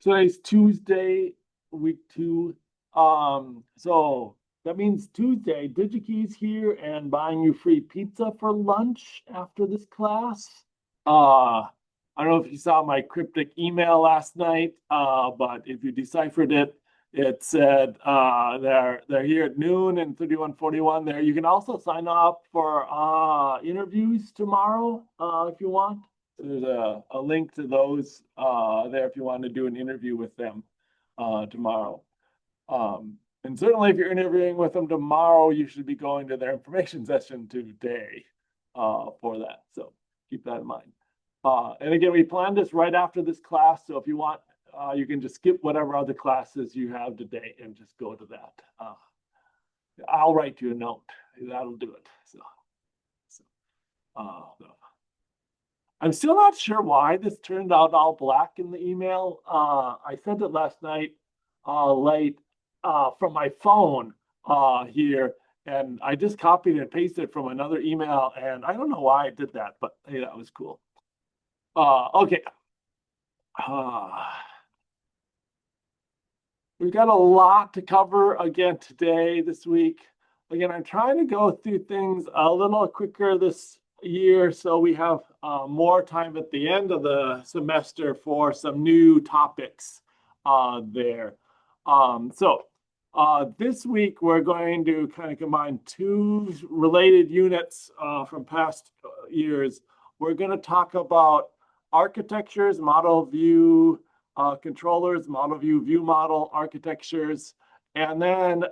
Today's Tuesday, week 2. So that means Tuesday, DigiKey's here and buying you free pizza for lunch after this class. I don't know if you saw my cryptic email last night, but if you deciphered it, it said they're here at noon and 3141 there. You can also sign up for interviews tomorrow if you want. There's a link to those there if you want to do an interview with them tomorrow. And certainly if you're interviewing with them tomorrow, you should be going to their information session today for that. So keep that in mind. And again, we planned this right after this class. So if you want, you can just skip whatever other classes you have today and just go to that. I'll write you a note. That'll do it. I'm still not sure why this turned out all black in the email. I sent it last night late from my phone here, and I just copied and pasted it from another email, and I don't know why I did that, but hey, that was cool. Okay. We've got a lot to cover again today, this week. Again, I'm trying to go through things a little quicker this year, so we have more time at the end of the semester for some new topics there. This week we're going to kind of combine two related units from past years. We're going to talk about architectures, model view controllers, model view model architectures, and then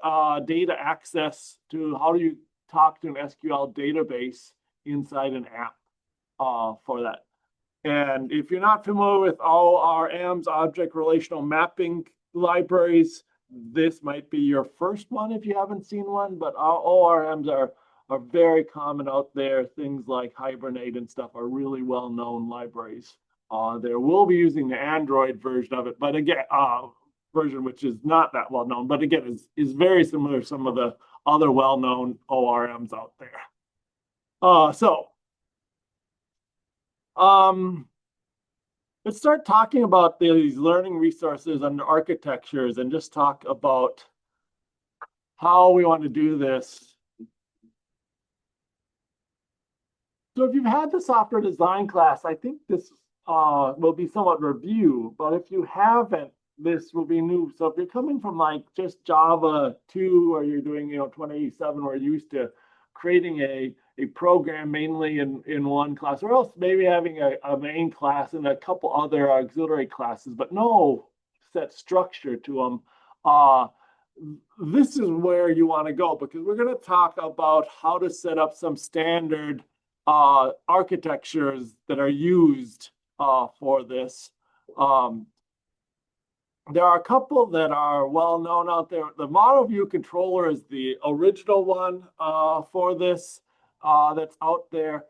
data access to how do you talk to an SQL database inside an app for that. And if you're not familiar with ORMs, object relational mapping libraries, this might be your first one if you haven't seen one, but ORMs are very common out there. Things like Hibernate and stuff are really well-known libraries. There will be using the Android version of it, but again, version which is not that well-known, but again, is very similar to some of the other well-known ORMs out there. Let's start talking about these learning resources under architectures and just talk about how we want to do this. So if you've had the software design class, I think this will be somewhat review, but if you haven't, this will be new. So if you're coming from like just Java 2 or you're doing 2087, where you're used to creating a program mainly in one class, or else maybe having a main class and a couple other auxiliary classes, but no set structure to them. This is where you want to go, because we're going to talk about how to set up some standard architectures that are used for this. There are a couple that are well known out there. The model view controller is the original one for this that's out there.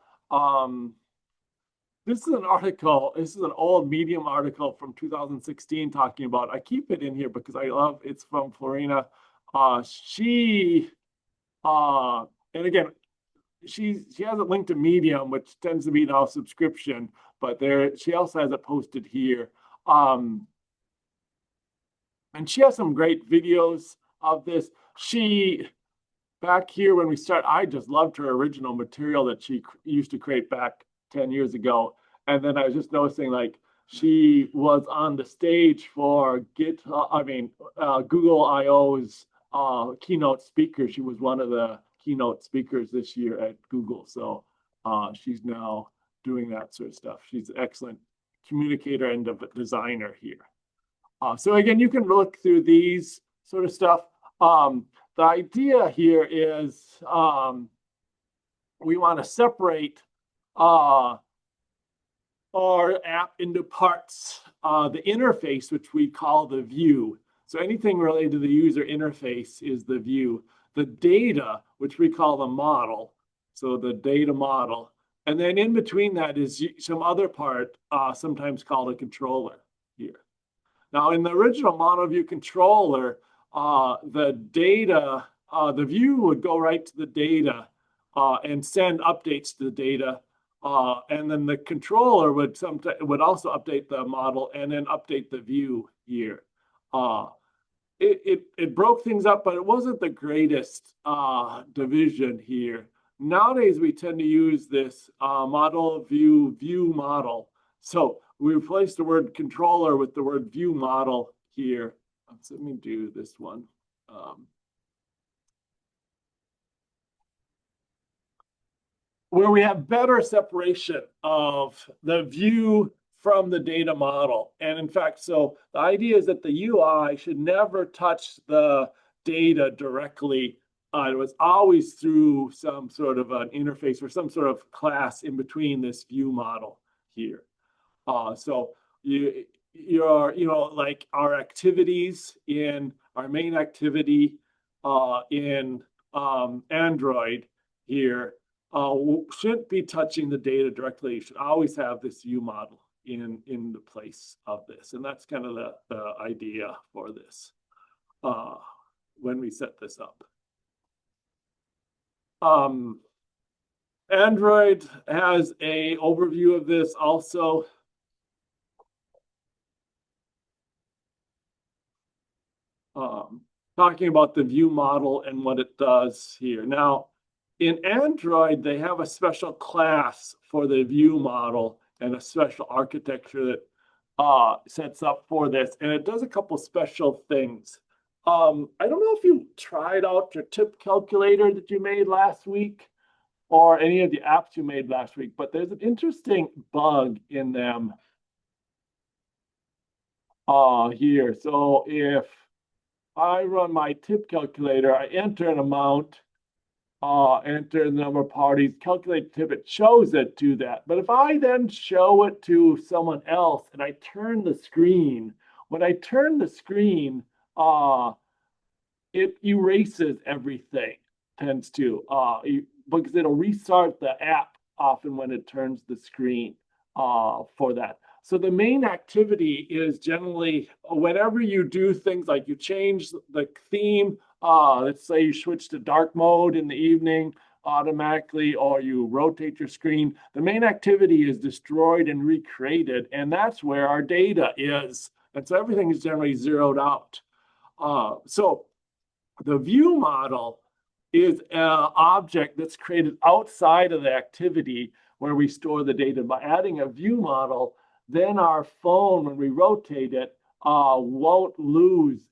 This is an article. This is an old Medium article from 2016 talking about. I keep it in here because I love. It's from Florina. And again, she has a link to Medium, which tends to be now subscription, but she also has it posted here. And she has some great videos of this. Back here when we start, I just loved her original material that she used to create back 10 years ago. And then I was just noticing, like, she was on the stage for Google I/O's keynote speaker. She was one of the keynote speakers this year at Google. So she's now doing that sort of stuff. She's an excellent communicator and designer here. So again, you can look through these sort of stuff. The idea here is we want to separate our app into parts. The interface, which we call the view. So anything related to the user interface is the view. The data, which we call the model. So the data model. And then in between that is some other part, sometimes called a controller here. Now, in the original model view controller, the view would go right to the data and send updates to the data And then the controller would also update the model and then update the view here. It broke things up, but it wasn't the greatest division here. Nowadays, we tend to use this model view model. So we replaced the word controller with the word view model here. So let me do this one. Where we have better separation of the view from the data model. And in fact, so the idea is that the UI should never touch the data directly. It was always through some sort of an interface or some sort of class in between this view model here. So like our activities in our main activity in Android here shouldn't be touching the data directly. You should always have this view model in the place of this. And that's kind of the idea for this when we set this up. Android has a overview of this also. Talking about the view model and what it does here. Now, in Android, they have a special class for the view model and a special architecture that sets up for this, and it does a couple special things. I don't know if you tried out your tip calculator that you made last week or any of the apps you made last week, but there's an interesting bug in them here. So if I run my tip calculator, I enter an amount, enter the number of parties, calculate tip, it shows it to that. But if I then show it to someone else and I turn the screen, when I turn the screen, it erases everything, tends to, because it'll restart the app often when it turns the screen for that. So the main activity is generally whenever you do things like you change the theme, let's say you switch to dark mode in the evening automatically, or you rotate your screen, the main activity is destroyed and recreated, and that's where our data is. And so everything is generally zeroed out. So the view model is an object that's created outside of the activity where we store the data. By adding a view model, then our phone, when we rotate it, won't lose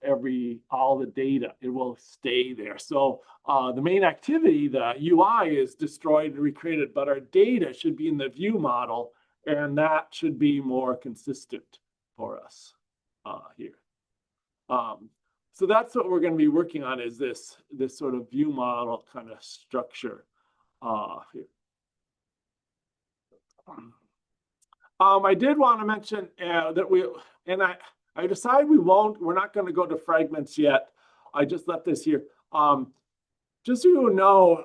all the data. It will stay there. So the main activity, the UI, is destroyed and recreated, but our data should be in the view model, and that should be more consistent for us here. So that's what we're going to be working on, is this sort of view model kind of structure here. I did want to mention that I decided we're not going to go to fragments yet. I just left this here. Just so you know,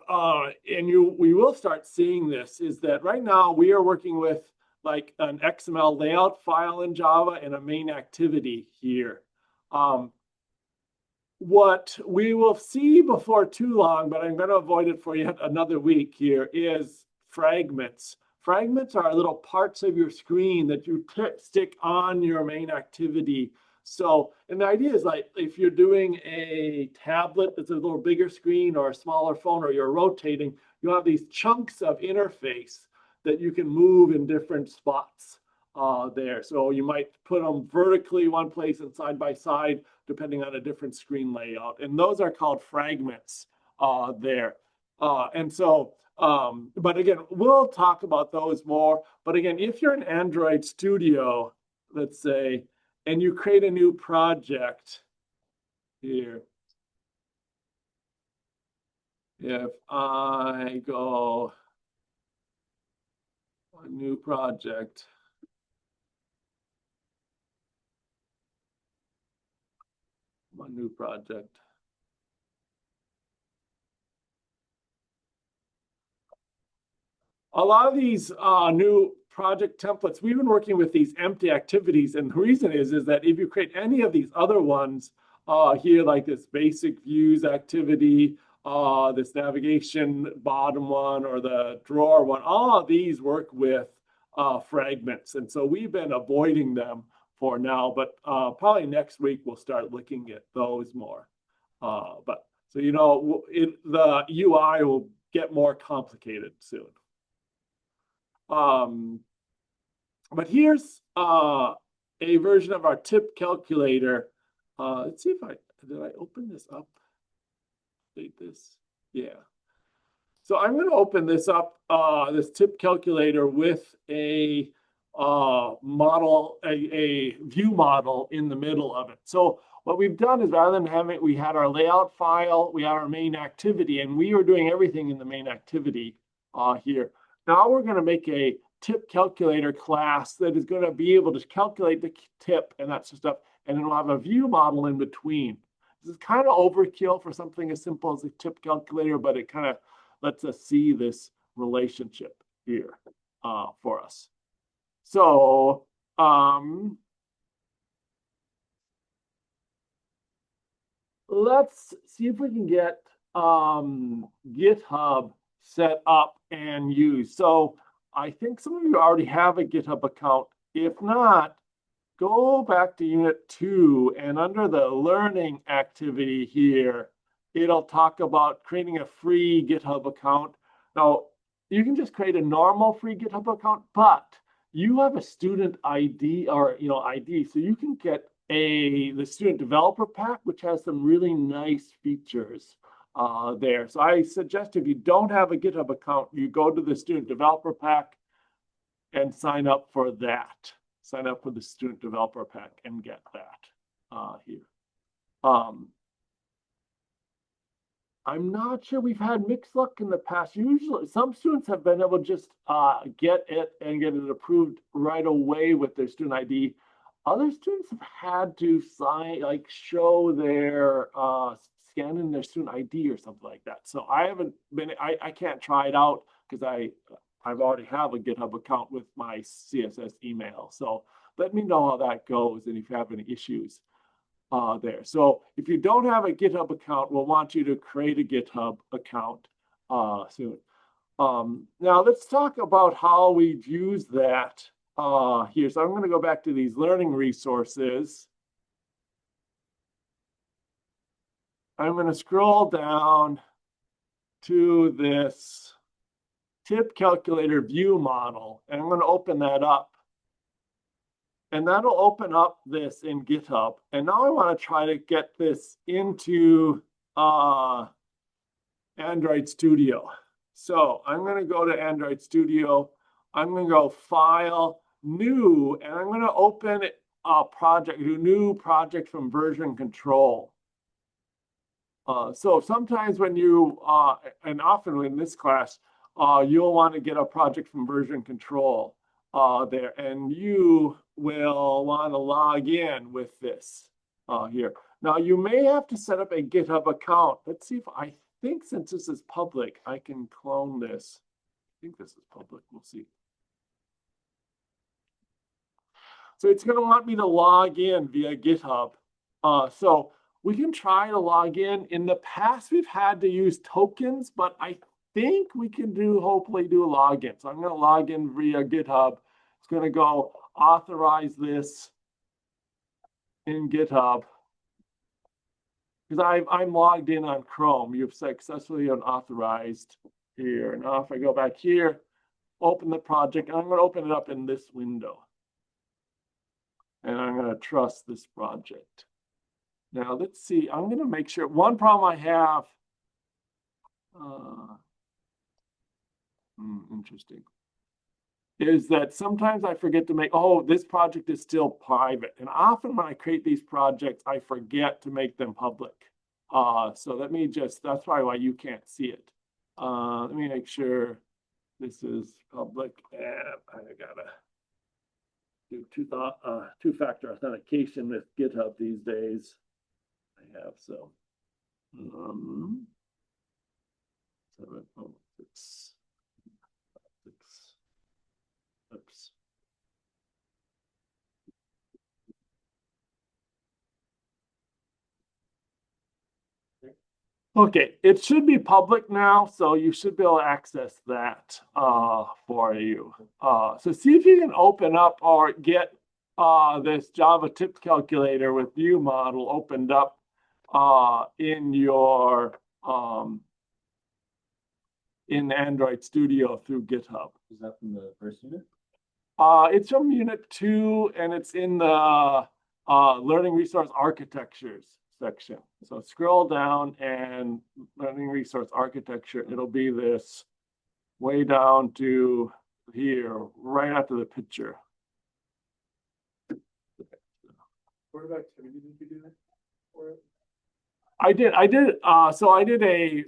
we will start seeing this, is that right now we are working with like an XML layout file in Java and a main activity here. What we will see before too long, but I'm going to avoid it for yet another week here, is fragments. Fragments are little parts of your screen that you stick on your main activity. So, and the idea is like if you're doing a tablet that's a little bigger screen or a smaller phone, or you're rotating, you have these chunks of interface that you can move in different spots there. So you might put them vertically one place and side by side, depending on a different screen layout. And those are called fragments there. And so, but again, we'll talk about those more. But again, if you're in Android Studio, let's say, and you create a new project here, if I go a new project, a lot of these new project templates, we've been working with these empty activities, and the reason is that if you create any of these other ones here, like this basic views activity, this navigation bottom one or the drawer one, all of these work with fragments. And so we've been avoiding them for now, but probably next week we'll start looking at those more. But so, you know, the UI will get more complicated soon. But here's a version of our tip calculator. Let's see if did I open this up? Update this. Yeah. So I'm going to open this up, this tip calculator with a model, a view model in the middle of it. So what we've done is rather than having, we had our layout file, we had our main activity, and we were doing everything in the main activity here. Now we're going to make a tip calculator class that is going to be able to calculate the tip and that sort of stuff, and then we'll have a view model in between. This is kind of overkill for something as simple as a tip calculator, but it kind of lets us see this relationship here for us. So let's see if we can get GitHub set up and used. So I think some of you already have a GitHub account. If not, go back to Unit 2, and under the learning activity here, it'll talk about creating a free GitHub account. Now, you can just create a normal free GitHub account, but you have a student ID or ID, so you can get the student developer pack, which has some really nice features there. So I suggest if you don't have a GitHub account, you go to the student developer pack and sign up for that. Sign up for the student developer pack and get that here. I'm not sure we've had mixed luck in the past. Usually, some students have been able to just get it and get it approved right away with their student ID. Other students have had to show their scan in their student ID or something like that. So I haven't been, I can't try it out because I've already have a GitHub account with my CSS email. So let me know how that goes and if you have any issues there. So if you don't have a GitHub account, we'll want you to create a GitHub account soon. Now let's talk about how we use that here. So I'm going to go back to these learning resources. I'm going to scroll down to this tip calculator view model, and I'm going to open that up. And that'll open up this in GitHub. And now I want to try to get this into Android Studio. So I'm going to go to Android Studio. I'm going to go File, New, and I'm going to open a project, a new project from version control. So sometimes when you, and often in this class, you'll want to get a project from version control there, and you will want to log in with this here. Now you may have to set up a GitHub account. Let's see if I think since this is public, I can clone this. I think this is public, we'll see. So it's going to want me to log in via GitHub. So we can try to log in. In the past, we've had to use tokens, but I think we can hopefully do a login. So I'm going to log in via GitHub. It's going to go authorize this in GitHub. Because I'm logged in on Chrome. You've successfully unauthorized here. Now if I go back here, open the project, and I'm going to open it up in this window. And I'm going to trust this project. Now let's see, I'm going to make sure, one problem I have, interesting, is that sometimes I forget to make, this project is still private. And often when I create these projects, I forget to make them public. So let me just, that's probably why you can't see it. Let me make sure this is public, and I gotta do two-factor authentication with GitHub these days. I have so 706. Oops. Okay, it should be public now, so you should be able to access that for you. So see if you can open up or get this Java tips calculator with view model opened up in your in Android Studio through GitHub. Is that from the first unit? It's from Unit 2 and it's in the Learning Resource Architectures section. So scroll down and Learning Resource Architecture, it'll be this way down to here, right after the picture. What activity did you do that for it? So I did a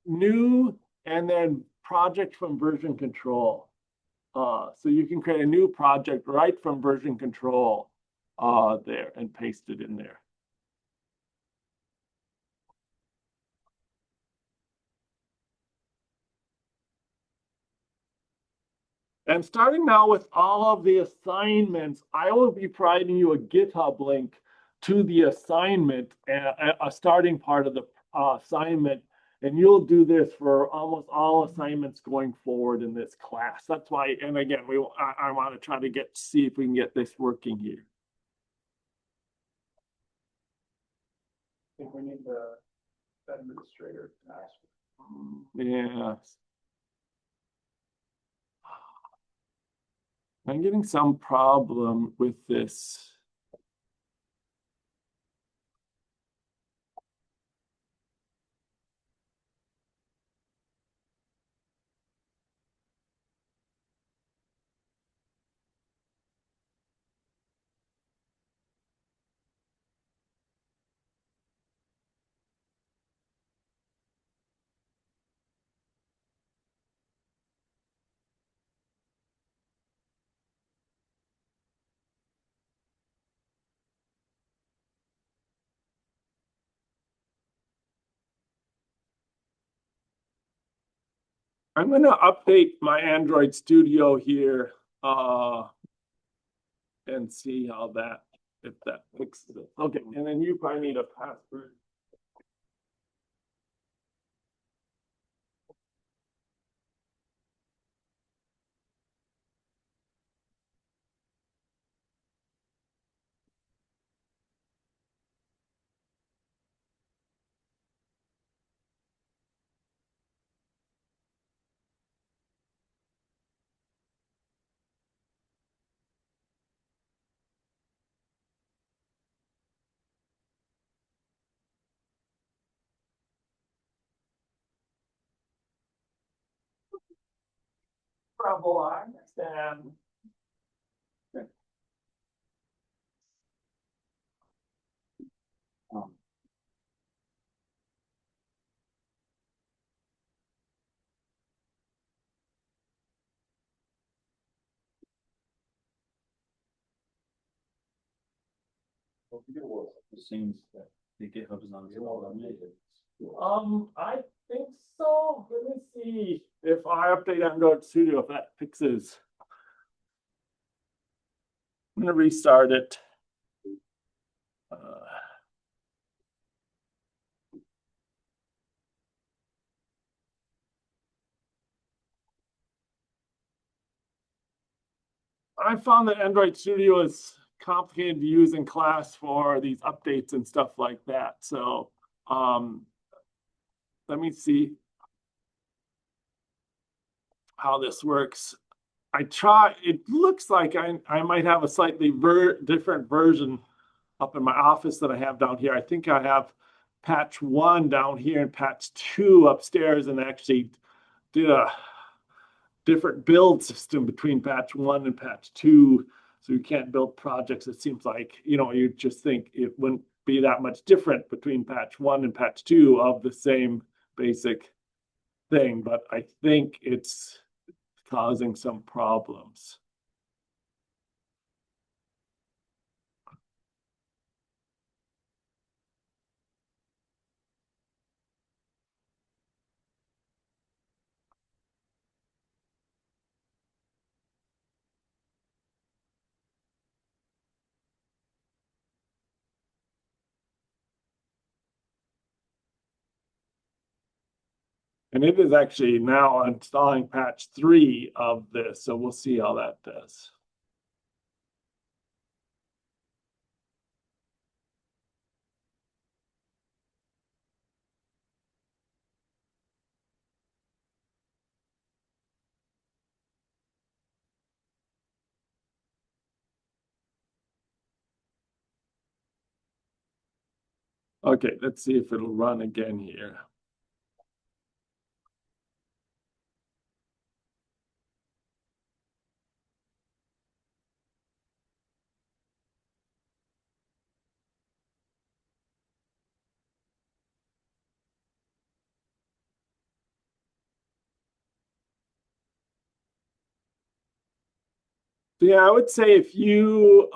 new and then project from version control. So you can create a new project right from version control there and paste it in there. And starting now with all of the assignments, I will be providing you a GitHub link to the assignment, a starting part of the assignment. And you'll do this for almost all assignments going forward in this class. That's why, and again, I want to try to see if we can get this working here. I think we need the administrator to ask. Yes. I'm getting some problem with this. I'm going to update my Android Studio here and see how that, if that fixes it. Okay, and then you probably need a password. Trouble, I understand. It seems that the GitHub is not available. I think so. Let me see if I update Android Studio, if that fixes. I'm going to restart it. I found that Android Studio is complicated to use in class for these updates and stuff like that. So let me see how this works. It looks like I might have a slightly different version up in my office that I have down here. I think I have patch 1 down here and patch 2 upstairs, and actually did a different build system between patch 1 and patch 2. So you can't build projects. It seems like, you just think it wouldn't be that much different between patch 1 and patch 2 of the same basic thing. But I think it's causing some problems. And it is actually now installing patch 3 of this, so we'll see how that does. Okay, let's see if it'll run again here. So yeah, I would say if you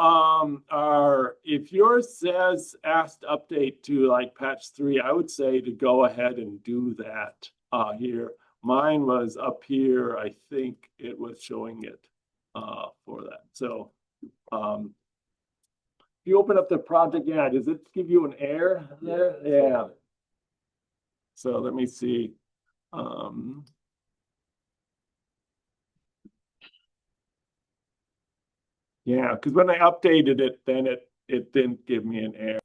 if yours says asked update to like patch 3, I would say to go ahead and do that here. Mine was up here. I think it was showing it for that. So if you open up the project, yeah, does it give you an error there? Yeah. So let me see. Um, yeah, because when I updated it, then it didn't give me an error.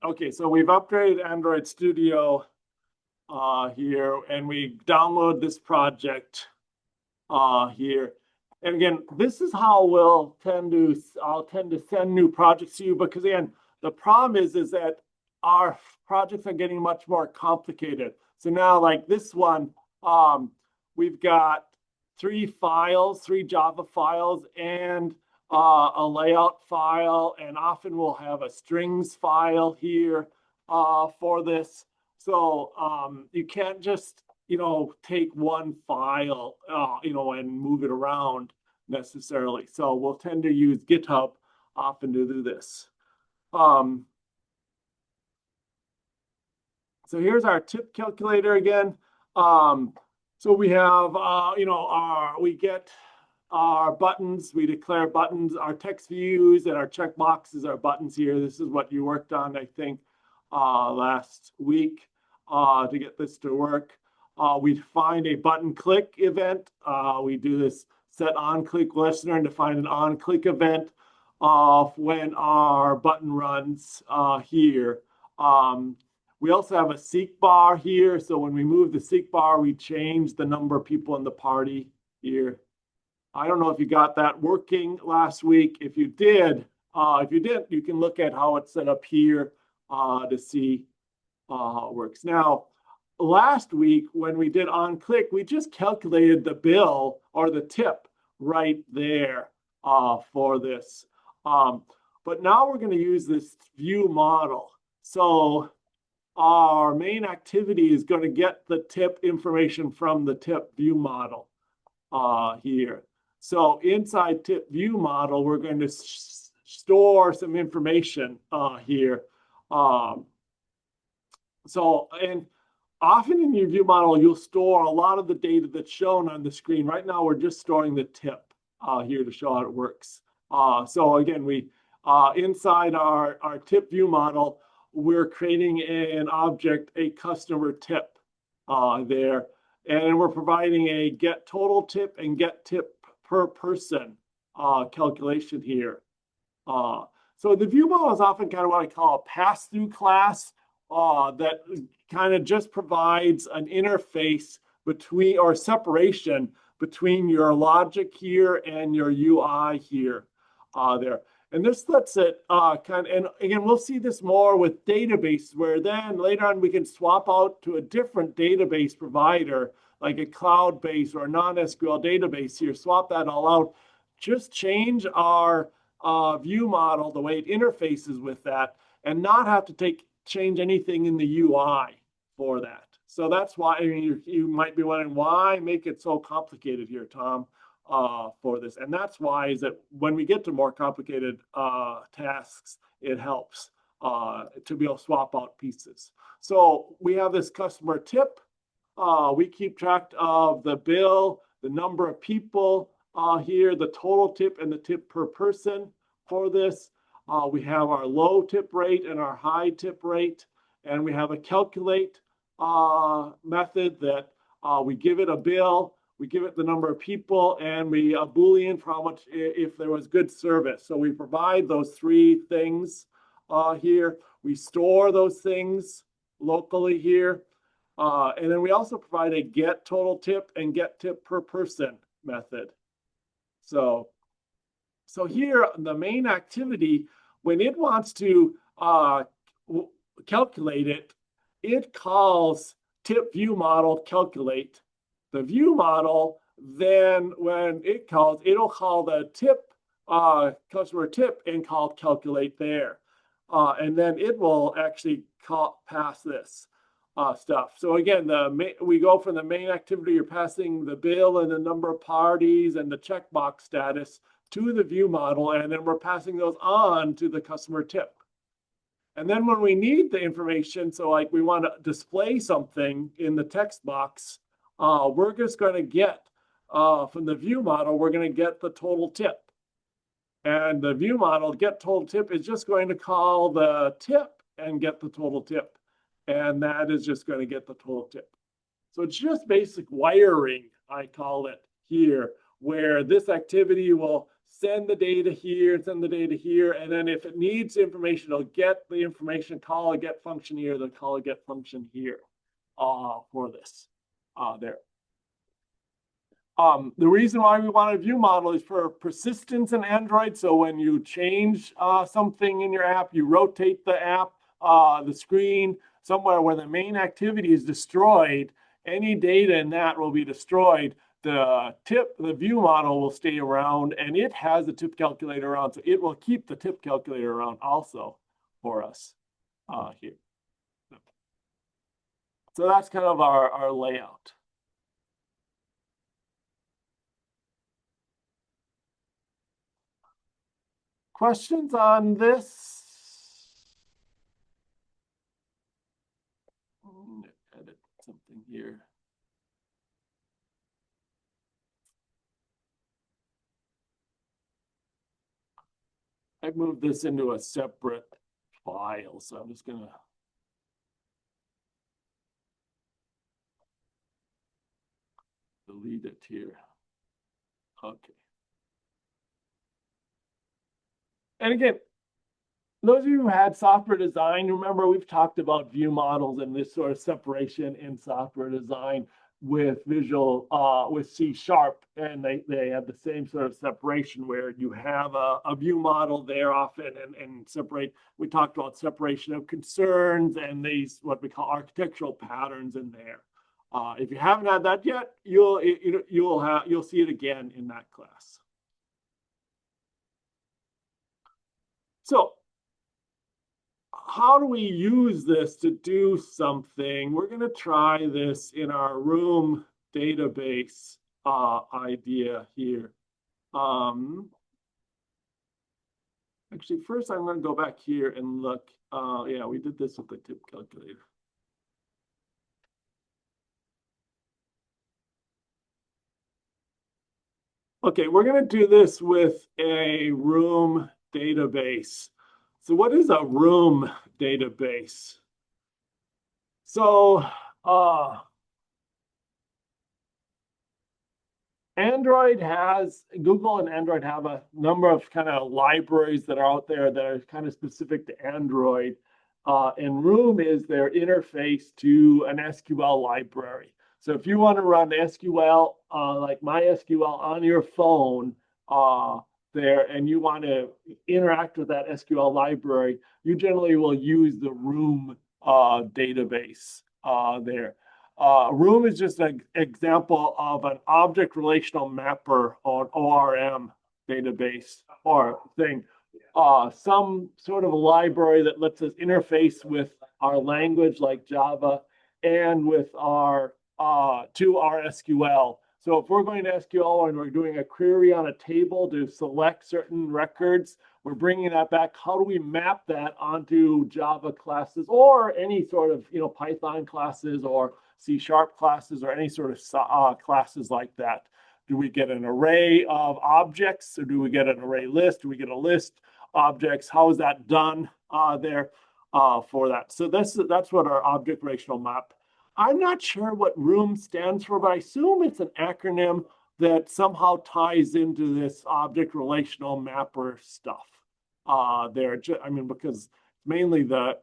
Okay, so we've upgraded Android Studio here, and we download this project here. And again, this is how I'll tend to send new projects to you, because again, the problem is that our projects are getting much more complicated. So now, like this one, we've got 3 Java files, and a layout file, and often we'll have a strings file here for this. So you can't just take one file, and move it around necessarily. So we'll tend to use GitHub often to do this. So here's our tip calculator again. So we have, we get our buttons, we declare buttons, our text views and our checkboxes are buttons here. This is what you worked on, I think, last week to get this to work. We find a button click event. We do this set on click listener and define an on click event when our button runs here. We also have a seek bar here. So when we move the seek bar, we change the number of people in the party here. I don't know if you got that working last week. If you did, you can look at how it's set up here to see how it works. Now, last week when we did on click, we just calculated the bill or the tip right there for this. But now we're going to use this view model. So our main activity is going to get the tip information from the tip view model here. So inside tip view model, we're going to store some information here. And often in your view model, you'll store a lot of the data that's shown on the screen. Right now, we're just storing the tip here to show how it works. So again, we inside our tip view model, we're creating an object, a customer tip there. And we're providing a get total tip and get tip per person calculation here. So the view model is often kind of what I call a pass-through class that kind of just provides an interface between, or separation between your logic here and your UI here there. And this lets it and again, we'll see this more with databases, where then later on we can swap out to a different database provider, like a cloud-based or a non-SQL database here, swap that all out, just change our view model, the way it interfaces with that, and not have to change anything in the UI for that. So that's why, I mean, you might be wondering, why make it so complicated here, Tom? For this. And that's why is that when we get to more complicated tasks, it helps to be able to swap out pieces. So we have this customer tip. We keep track of the bill, the number of people here, the total tip and the tip per person for this. We have our low tip rate and our high tip rate, and we have a calculate method that we give it a bill, we give it the number of people, and we a Boolean for how much if there was good service. So we provide those three things here. We store those things locally here. And then we also provide a get total tip and get tip per person method. So here, the main activity, when it wants to calculate it, it calls tip view model calculate. The view model, then when it calls, it'll call the tip customer tip and call calculate there. And then it will actually pass this stuff. So again, we go from the main activity, you're passing the bill and the number of parties and the checkbox status to the view model, and then we're passing those on to the customer tip. And then when we need the information, so like we want to display something in the text box, we're just going to get from the view model, we're going to get the total tip. And the view model get total tip is just going to call the tip and get the total tip. And that is just going to get the total tip. So it's just basic wiring, I call it here, where this activity will send the data here, and then if it needs information, it'll get the information, call a get function here, then call a get function here for this there. The reason why we want a view model is for persistence in Android. So when you change something in your app, you rotate the app, the screen somewhere where the main activity is destroyed, any data in that will be destroyed. The view model will stay around, and it has a tip calculator around, so it will keep the tip calculator around also for us here. So that's kind of our layout. Questions on this? Edit something here. I moved this into a separate file, so I'm just going to delete it here. Okay. And again, those of you who had software design, remember we've talked about view models and this sort of separation in software design with with C#, and they have the same sort of separation where you have a view model there often and separate. We talked about separation of concerns and these what we call architectural patterns in there. If you haven't had that yet, you'll see it again in that class. So how do we use this to do something? We're going to try this in our room database idea here. Actually, first I'm going to go back here and look. Yeah, we did this with the tip calculator. Okay, we're going to do this with a room database. So what is a room database? So Google and Android have a number of kind of libraries that are out there that are kind of specific to Android. And Room is their interface to an SQL library. So if you want to run SQL, like MySQL on your phone there, and you want to interact with that SQL library, you generally will use the Room database there. Room is just an example of an object relational mapper on ORM database or thing. Some sort of a library that lets us interface with our language like Java and with our to our SQL. So if we're going to SQL and we're doing a query on a table to select certain records, we're bringing that back. How do we map that onto Java classes or any sort of Python classes or C# classes or any sort of classes like that? Do we get an array of objects or do we get an array list? Do we get a list objects? How is that done there for that? So that's what our object relational map I'm not sure what ROOM stands for, but I assume it's an acronym that somehow ties into this object relational mapper stuff. I mean, because mainly the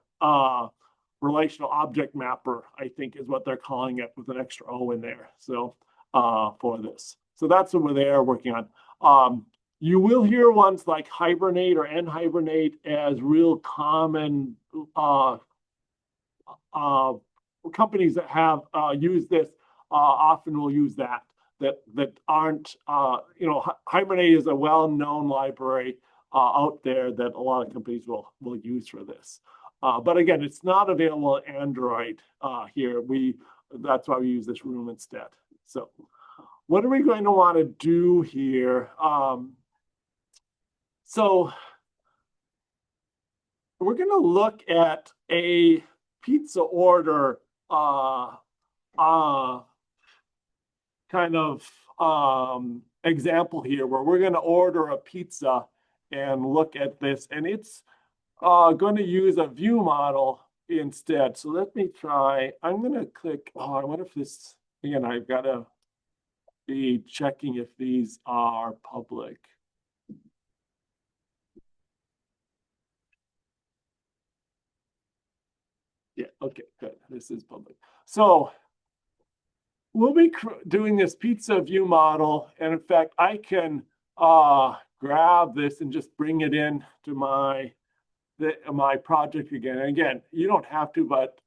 relational object mapper, I think, is what they're calling it with an extra O in there. So for this, so that's what they're working on. You will hear ones like hibernate or nhibernate as real common uh, companies that have used this often will use that aren't Hibernate is a well-known library out there that a lot of companies will use for this. But again, it's not available on Android here. That's why we use this room instead. So what are we going to want to do here? So we're going to look at a pizza order kind of example here where we're going to order a pizza and look at this, and it's going to use a view model instead. So let me try. I'm going to click. Oh, I wonder if this, again, I've got to be checking if these are public. Yeah, okay, good. This is public. So we'll be doing this pizza view model. And in fact, I can grab this and just bring it in to my project again. And again, you don't have to, but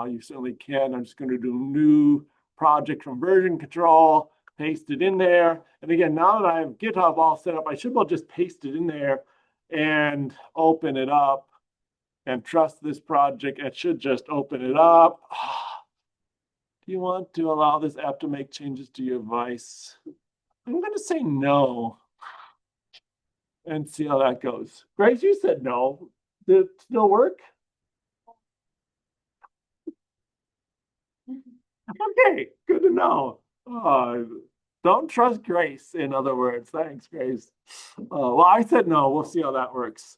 you certainly can. I'm just going to do new project from version control, paste it in there. And again, now that I have GitHub all set up, I should well just paste it in there and open it up and trust this project. It should just open it up. Do you want to allow this app to make changes to your device? I'm going to say no and see how that goes. Grace, you said no. Did it still work? Okay, good to know. Don't trust Grace, in other words. Thanks, Grace. Well, I said no. We'll see how that works.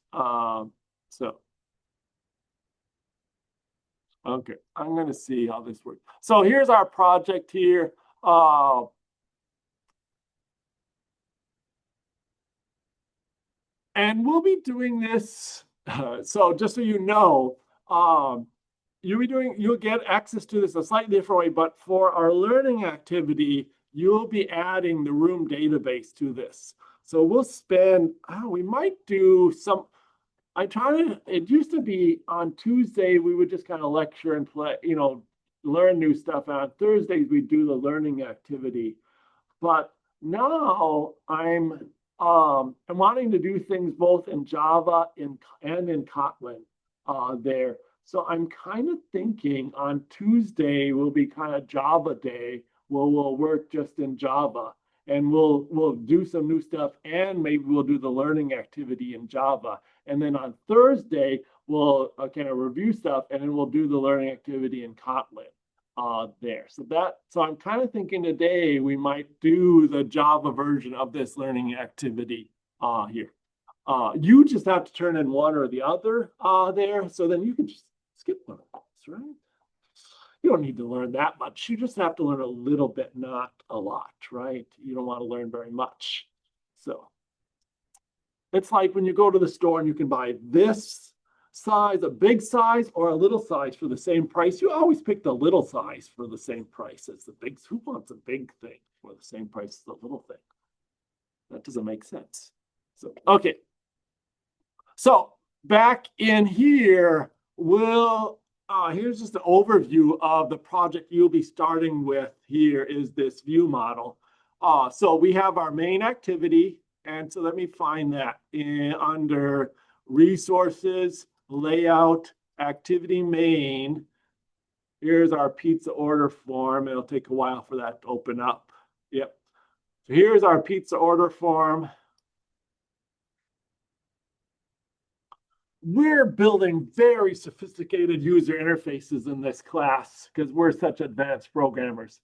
Okay, I'm going to see how this works. So here's our project here. And we'll be doing this. So just so you know, you'll get access to this a slightly different way, but for our learning activity, you'll be adding the room database to this. So we'll spend, we might do some, it used to be on Tuesday, we would just kind of lecture and play, learn new stuff. And on Thursdays, we do the learning activity. But now I'm wanting to do things both in Java and in Kotlin there. So I'm kind of thinking on Tuesday will be kind of Java day where we'll work just in Java and we'll do some new stuff and maybe we'll do the learning activity in Java. And then on Thursday, we'll kind of review stuff and then we'll do the learning activity in Kotlin there. So I'm kind of thinking today we might do the Java version of this learning activity here. You just have to turn in one or the other there. So then you can just skip one of those, right? You don't need to learn that much. You just have to learn a little bit, not a lot, right? You don't want to learn very much. So it's like when you go to the store and you can buy this size, a big size, or a little size for the same price. You always pick the little size for the same price as the big. Who wants a big thing for the same price as the little thing? That doesn't make sense. So, okay. So back in here, here's just an overview of the project you'll be starting with. Here is this view model. So we have our main activity. And so let me find that under resources, layout, activity main. Here's our pizza order form. It'll take a while for that to open up. Yep. So here's our pizza order form. We're building very sophisticated user interfaces in this class because we're such advanced programmers.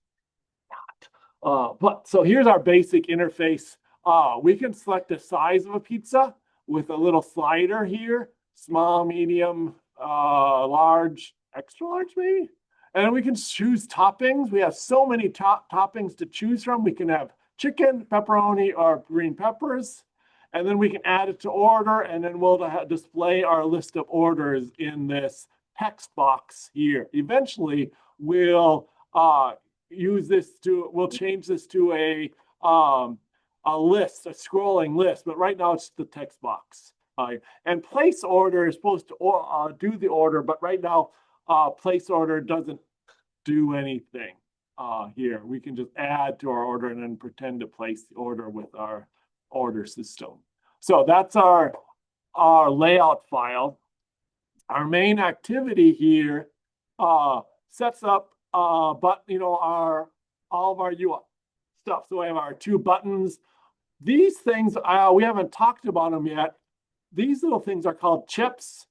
But so here's our basic interface. We can select the size of a pizza with a little slider here, small, medium, large, extra large maybe. And we can choose toppings. We have so many toppings to choose from. We can have chicken, pepperoni, or green peppers. And then we can add it to order, and then we'll display our list of orders in this text box here. Eventually, we'll we'll change this to a list, a scrolling list, but right now it's the text box. And place order is supposed to do the order, but right now, place order doesn't do anything here. We can just add to our order and then pretend to place the order with our order system. So that's our layout file. Our main activity here sets up but all of our UI stuff. So we have our two buttons. These things we haven't talked about them yet. These little things are called chips.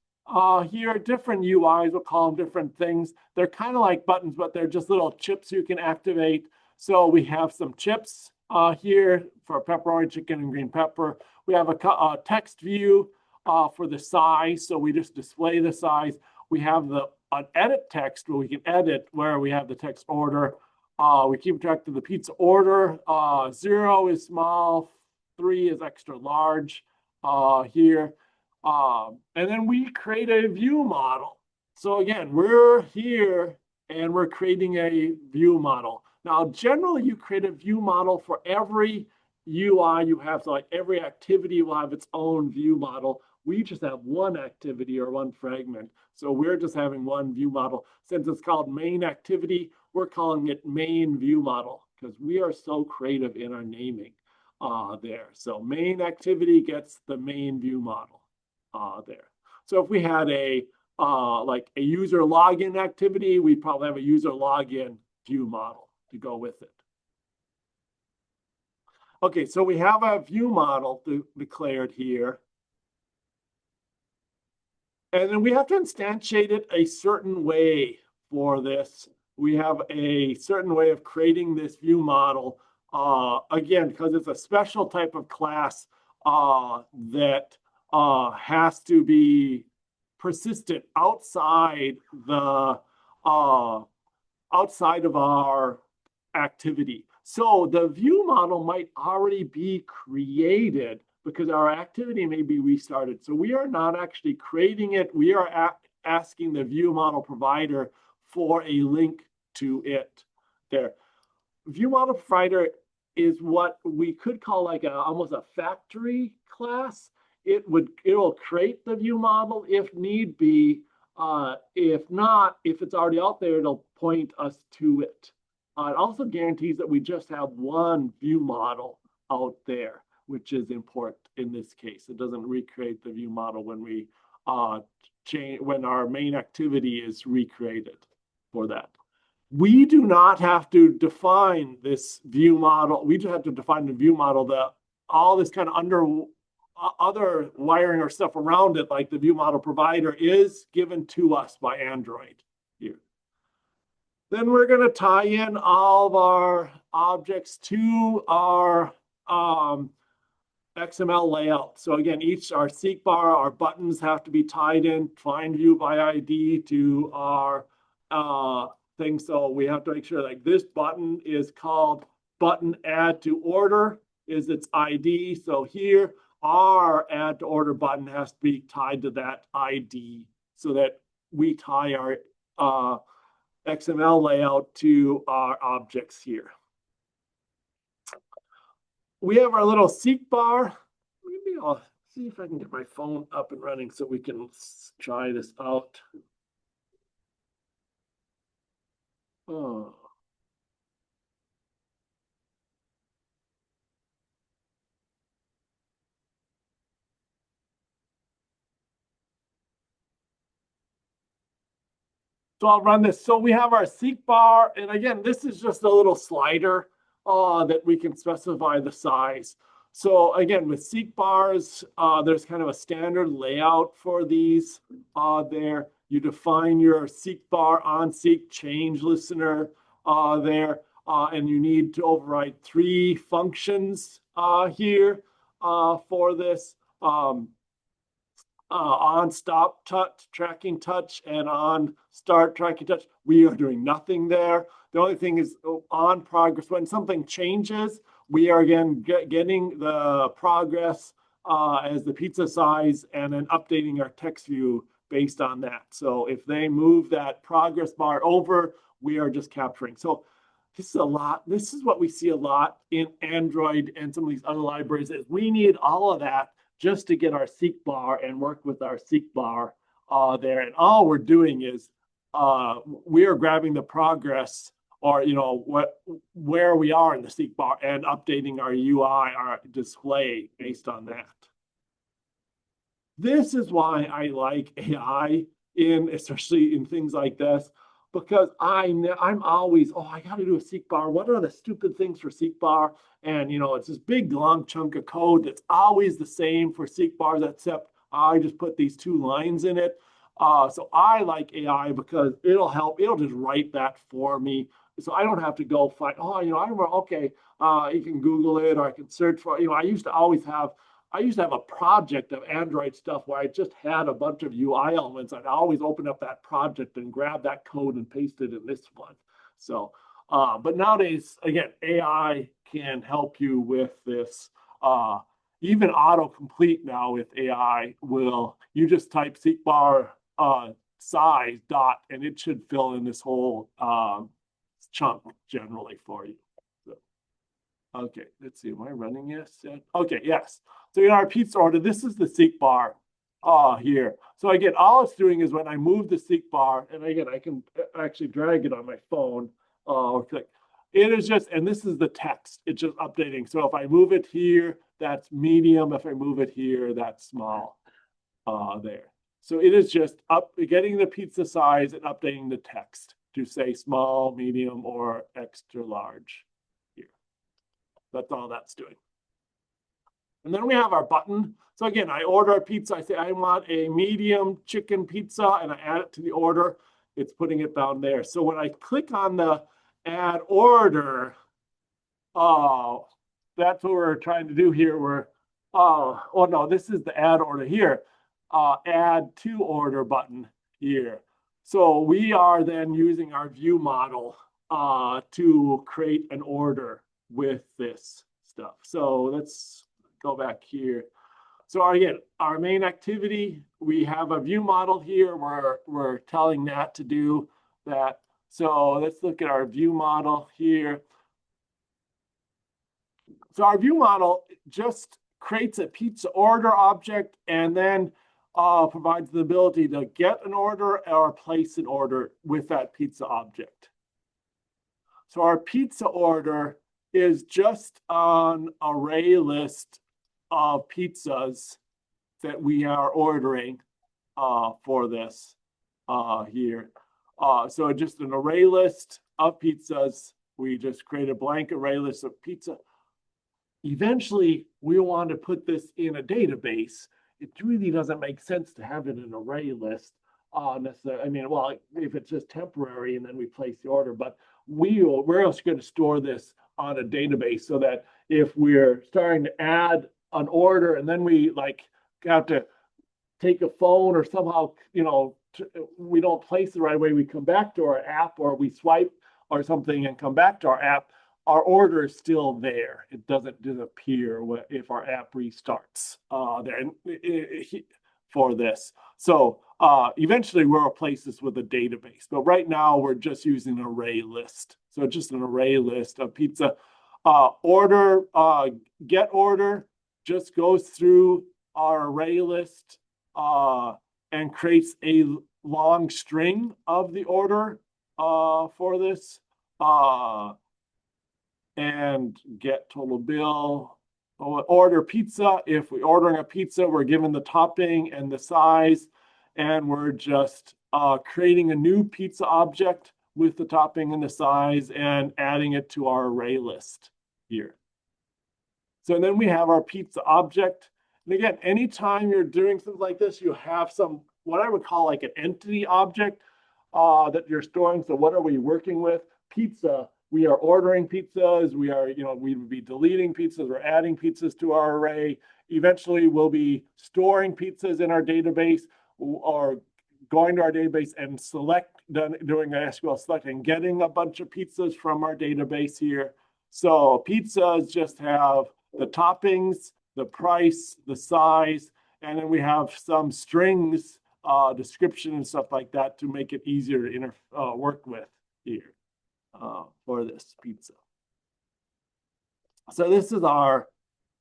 Here, different UIs will call them different things. They're kind of like buttons, but they're just little chips you can activate. So we have some chips here for pepperoni, chicken, and green pepper. We have a text view for the size, so we just display the size. We have an edit text where we can edit where we have the text order. We keep track of the pizza order. 0 is small, 3 is extra large here. And then we create a view model. So again, we're here and we're creating a view model. Now, generally, you create a view model for every UI you have. So like every activity will have its own view model. We just have one activity or one fragment. So we're just having one view model. Since it's called main activity, we're calling it main view model because we are so creative in our naming there. So main activity gets the main view model there. So if we had like a user login activity, we probably have a user login view model to go with it. Okay, so we have a view model declared here. And then we have to instantiate it a certain way for this. We have a certain way of creating this view model. Again, because it's a special type of class that has to be persistent outside of our activity. So the view model might already be created because our activity may be restarted. So we are not actually creating it. We are asking the view model provider for a link to it there. View model provider is what we could call like almost a factory class. It will create the view model if need be. If not, if it's already out there, it'll point us to it. It also guarantees that we just have one view model out there, which is important in this case. It doesn't recreate the view model when we when our main activity is recreated for that. We do not have to define this view model. We just have to define the view model. All this kind of other wiring or stuff around it, like the view model provider, is given to us by Android here. Then we're going to tie in all of our objects to our XML layout. So again, our seek bar, our buttons have to be tied in, find view by ID to our thing. So we have to make sure like this button is called button add to order is its ID. So here our add to order button has to be tied to that ID so that we tie our XML layout to our objects here. We have our little seek bar. Maybe I'll see if I can get my phone up and running so we can try this out. Oh. So I'll run this. So we have our seek bar. And again, this is just a little slider that we can specify the size. So again, with seek bars, there's kind of a standard layout for these there. You define your seek bar on seek change listener there. And you need to override 3 functions here for this. on stop touch tracking touch and on start tracking touch. We are doing nothing there. The only thing is on progress. When something changes, we are again getting the progress as the pizza size and then updating our text view based on that. So if they move that progress bar over, we are just capturing. So this is a lot. This is what we see a lot in Android and some of these other libraries is we need all of that just to get our seek bar and work with our seek bar there. And all we're doing is we are grabbing the progress or where we are in the seek bar and updating our UI, our display based on that. This is why I like AI especially in things like this, because I'm always, I got to do a seek bar. What are the stupid things for seek bar? And it's this big long chunk of code that's always the same for seek bars, except I just put these 2 lines in it. So I like AI because it'll help. It'll just write that for me, so I don't have to go find. I remember. Okay, you can Google it, or I can search for. I used to have a project of Android stuff where I just had a bunch of UI elements. I'd always open up that project and grab that code and paste it in this one. So, but nowadays, again, AI can help you with this. Even autocomplete now with AI you just type seek bar size dot, and it should fill in this whole chunk generally for you. Okay, let's see. Am I running this? Okay, yes. So in our pizza order, this is the seek bar here. So again, all it's doing is when I move the seek bar, and again, I can actually drag it on my phone or click. It is just, and this is the text. It's just updating. So if I move it here, that's medium. If I move it here, that's small there. So it is just getting the pizza size and updating the text to say small, medium, or extra large. That's all that's doing. And then we have our button. So again, I order a pizza. I say I want a medium chicken pizza, and I add it to the order. It's putting it down there. So when I click on the add order, that's what we're trying to do here. No, this is the add order here. Add to order button here. So we are then using our view model to create an order with this stuff. So let's go back here. So again, our main activity, we have a view model here where we're telling that to do that. So let's look at our view model here. So our view model just creates a pizza order object and then provides the ability to get an order or place an order with that pizza object. So our pizza order is just an array list of pizzas that we are ordering for this here. So just an array list of pizzas. We just create a blank array list of pizza. Eventually, we want to put this in a database. It really doesn't make sense to have it in an array list necessarily. I mean, well, if it's just temporary and then we place the order, but we're also going to store this on a database so that if we're starting to add an order and then we have to take a phone or somehow, we don't place it the right way, we come back to our app or we swipe or something and come back to our app, our order is still there. It doesn't disappear if our app restarts for this. So eventually we'll replace this with a database, but right now we're just using an array list. So just an array list of pizza. Get order just goes through our array list and creates a long string of the order for this. And get total bill, order pizza. If we're ordering a pizza, we're given the topping and the size, and we're just creating a new pizza object with the topping and the size and adding it to our array list here. So then we have our pizza object. And again, anytime you're doing something like this, you have what I would call like an entity object that you're storing. So what are we working with? Pizza. We are ordering pizzas. We would be deleting pizzas or adding pizzas to our array. eventually we'll be storing pizzas in our database or going to our database and doing an SQL select and getting a bunch of pizzas from our database here. So pizzas just have the toppings, the price, the size, and then we have some strings, description and stuff like that to make it easier to work with here for this pizza. So this is our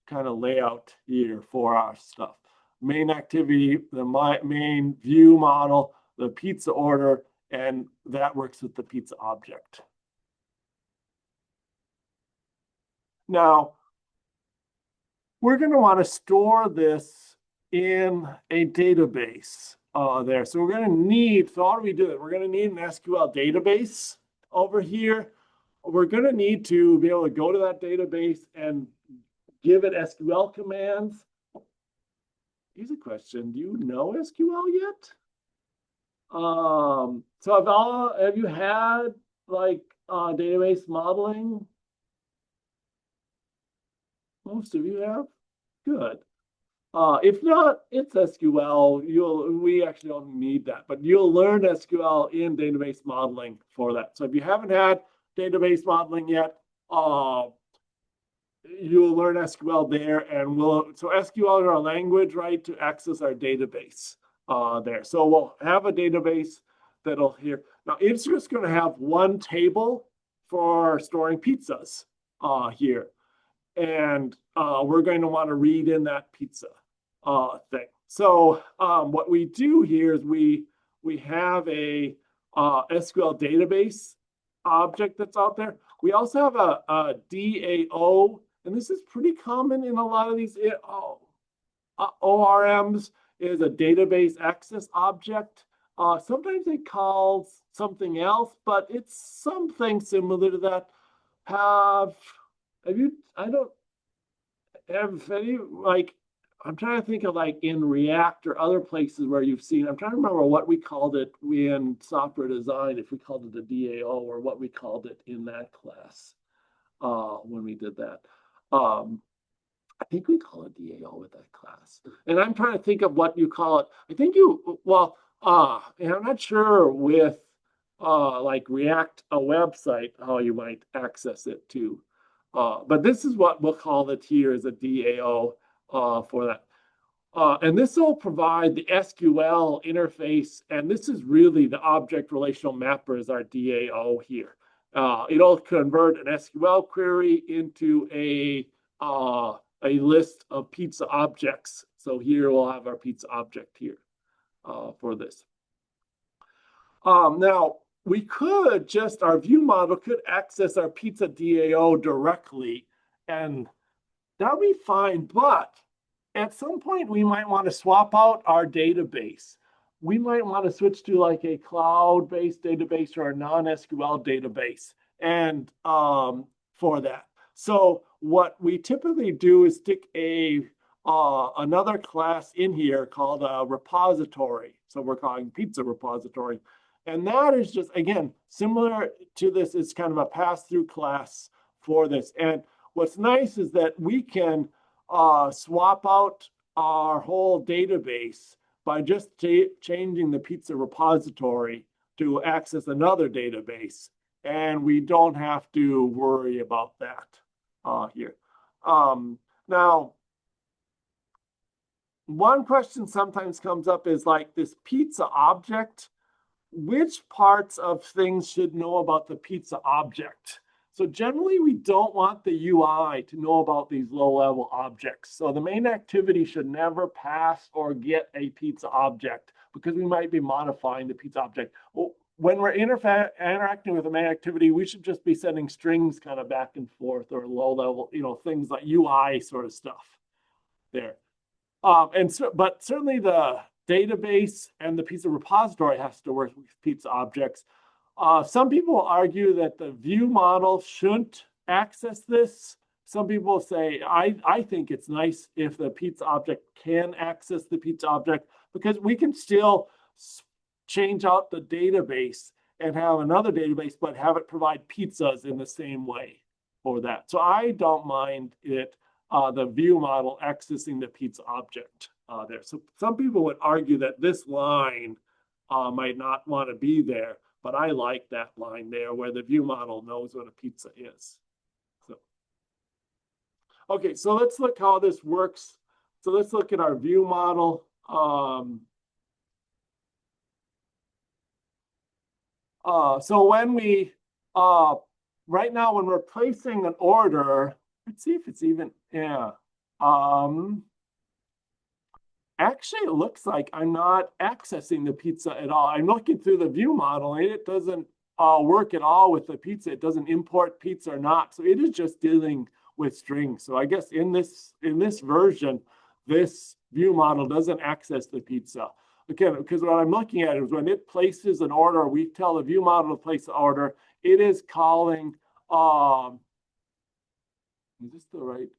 kind of layout here for our stuff. Main activity, the main view model, the pizza order, and that works with the pizza object. Now, we're going to want to store this in a database there. So we're going to need, so how do we do it? We're going to need an SQL database over here. We're going to need to be able to go to that database and give it SQL commands. Here's a question. Do you know SQL yet? So have you had like database modeling? Most of you have? Good. If not, it's SQL. We actually don't need that, but you'll learn SQL in database modeling for that. So if you haven't had database modeling yet, you'll learn SQL there, and so SQL is our language, right, to access our database there. So we'll have a database that'll here. Now it's just going to have one table for storing pizzas here. And we're going to want to read in that pizza thing. So what we do here is we have a SQL database object that's out there. We also have a DAO, and this is pretty common in a lot of these ORMs, is a database access object. Sometimes it calls something else, but it's something similar to that. I'm trying to think of like in React or other places where you've seen, I'm trying to remember what we called it in software design, if we called it a DAO or what we called it in that class when we did that. I think we call it DAO with that class. And I'm trying to think of what you call it. I think and I'm not sure with like React, a website, how you might access it too. But this is what we'll call it here as a DAO for that. And this will provide the SQL interface, and this is really the object relational mapper is our DAO here. It'll convert an SQL query into a list of pizza objects. So here we'll have our pizza object here for this. Now, we could just, our view model could access our pizza DAO directly, and that'll be fine. But at some point, we might want to swap out our database. We might want to switch to like a cloud-based database or a non-SQL database, and for that. So what we typically do is stick another class in here called a repository. So we're calling pizza repository. And that is just, again, similar to this. It's kind of a pass-through class for this. And what's nice is that we can swap out our whole database by just changing the pizza repository to access another database. And we don't have to worry about that here. Now, one question sometimes comes up is like this pizza object. Which parts of things should know about the pizza object? So generally, we don't want the UI to know about these low-level objects. So the main activity should never pass or get a pizza object because we might be modifying the pizza object. Well, when we're interacting with the main activity, we should just be sending strings kind of back and forth or low-level, things like UI sort of stuff there. But certainly the database and the pizza repository has to work with pizza objects. Some people argue that the view model shouldn't access this. Some people say, I think it's nice if the pizza object can access the pizza object because we can still change out the database and have another database, but have it provide pizzas in the same way for that. So I don't mind it the view model accessing the pizza object there. So some people would argue that this line might not want to be there, but I like that line there where the view model knows what a pizza is. So, okay, so let's look how this works. So let's look at our view model. So when we, right now when we're placing an order, let's see if it's even, yeah. Actually, it looks like I'm not accessing the pizza at all. I'm looking through the view model and it doesn't work at all with the pizza. It doesn't import pizza or not. So it is just dealing with strings. So I guess in this version, this view model doesn't access the pizza. Again, because what I'm looking at is when it places an order, we tell the view model to place the order. It is calling, is this the right?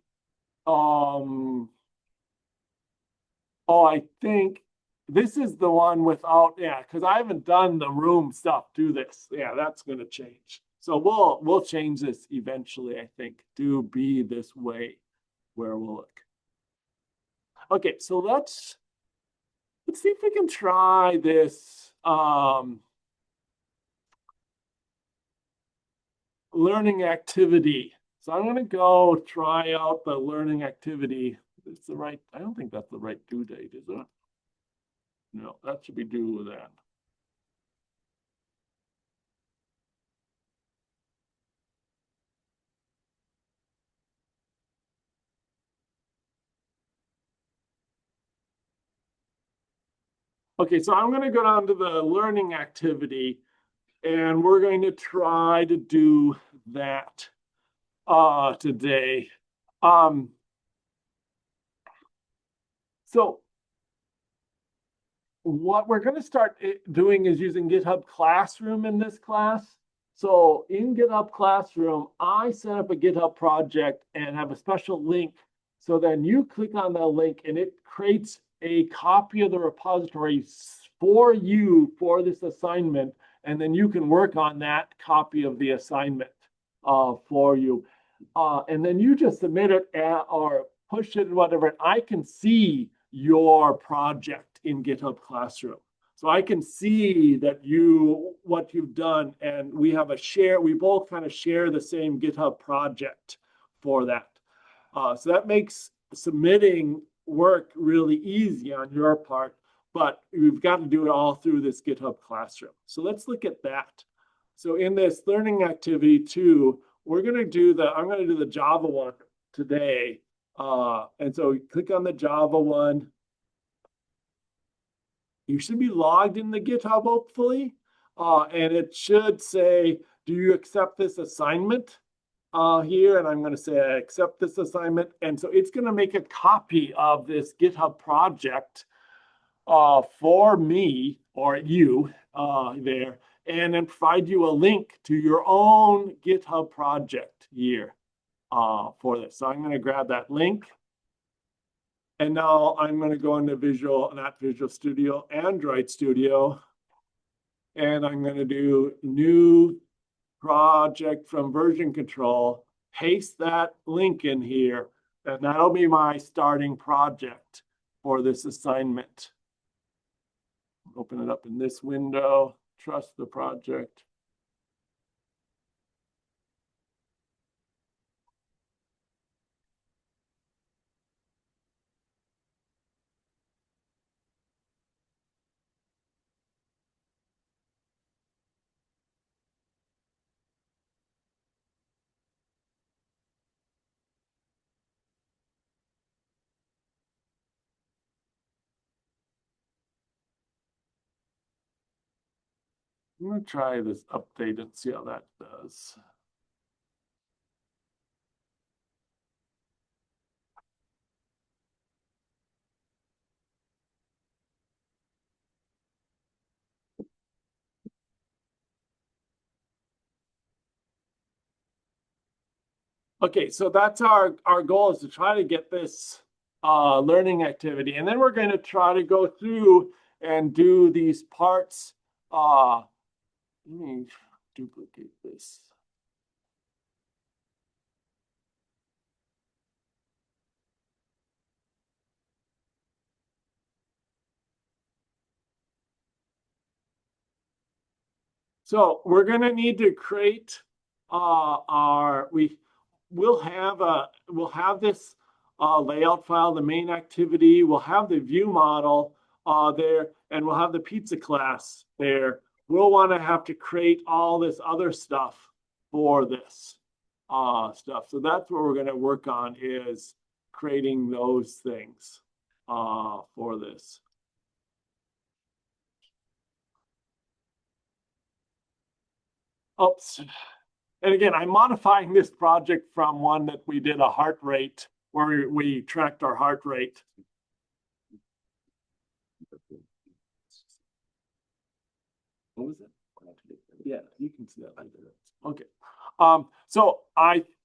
Oh, I think this is the one without, yeah, because I haven't done the room stuff to this. Yeah, that's going to change. So we'll change this eventually, I think, to be this way where we'll look. Okay, so let's see if we can try this learning activity. So I'm going to go try out the learning activity. It's the right, I don't think that's the right due date, is it? No, that should be due then. Okay, so I'm going to go down to the learning activity and we're going to try to do that today. So what we're going to start doing is using GitHub Classroom in this class. So in GitHub Classroom, I set up a GitHub project and have a special link. So then you click on that link and it creates a copy of the repository for you for this assignment. And then you can work on that copy of the assignment for you. And then you just submit it or push it, whatever. And I can see your project in GitHub Classroom. So I can see that what you've done, and we have a share, we both kind of share the same GitHub project for that. So that makes submitting work really easy on your part, but we've got to do it all through this GitHub Classroom. So let's look at that. So in this learning activity 2, I'm going to do the Java one today. And so click on the Java one. You should be logged in the GitHub, hopefully. And it should say, do you accept this assignment here? And I'm going to say, I accept this assignment. And so it's going to make a copy of this GitHub project for me or you there, and then provide you a link to your own GitHub project here for this. So I'm going to grab that link. And now I'm going to go into not Visual Studio, Android Studio. And I'm going to do new project from version control, paste that link in here, and that'll be my starting project for this assignment. Open it up in this window, trust the project. I'm going to try this update and see how that does. Okay, so that's our goal, is to try to get this learning activity. And then we're going to try to go through and do these parts. Let me duplicate this. So we're gonna need to create we'll have this layout file, the main activity, we'll have the view model there, and we'll have the pizza class there. We'll want to have to create all this other stuff for this stuff. So that's what we're gonna work on, is creating those things for this. Oops. And again, I'm modifying this project from one that we did a heart rate, where we tracked our heart rate. What was it? Yeah, you can see that right there. Okay. So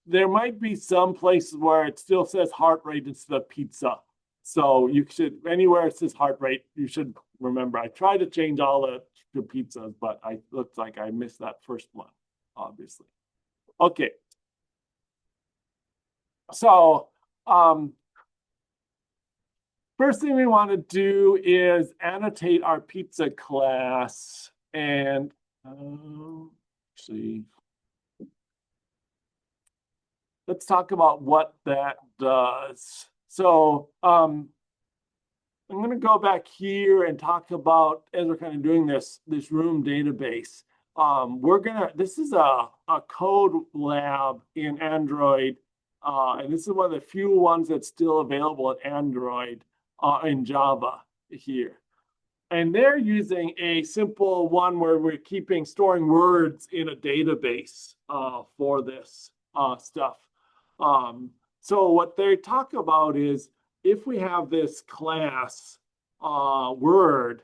there might be some places where it still says heart rate instead of pizza. So you should, anywhere it says heart rate, you should remember. I tried to change all the to pizzas, but I looks like I missed that first one, obviously. Okay. So first thing we want to do is annotate our pizza class, and see. Let's talk about what that does. So I'm going to go back here and talk about, as we're kind of doing this room database. This is a code lab in Android, and this is one of the few ones that's still available in Android in Java here. And they're using a simple one where we're storing words in a database for this stuff. So what they talk about is, if we have this class word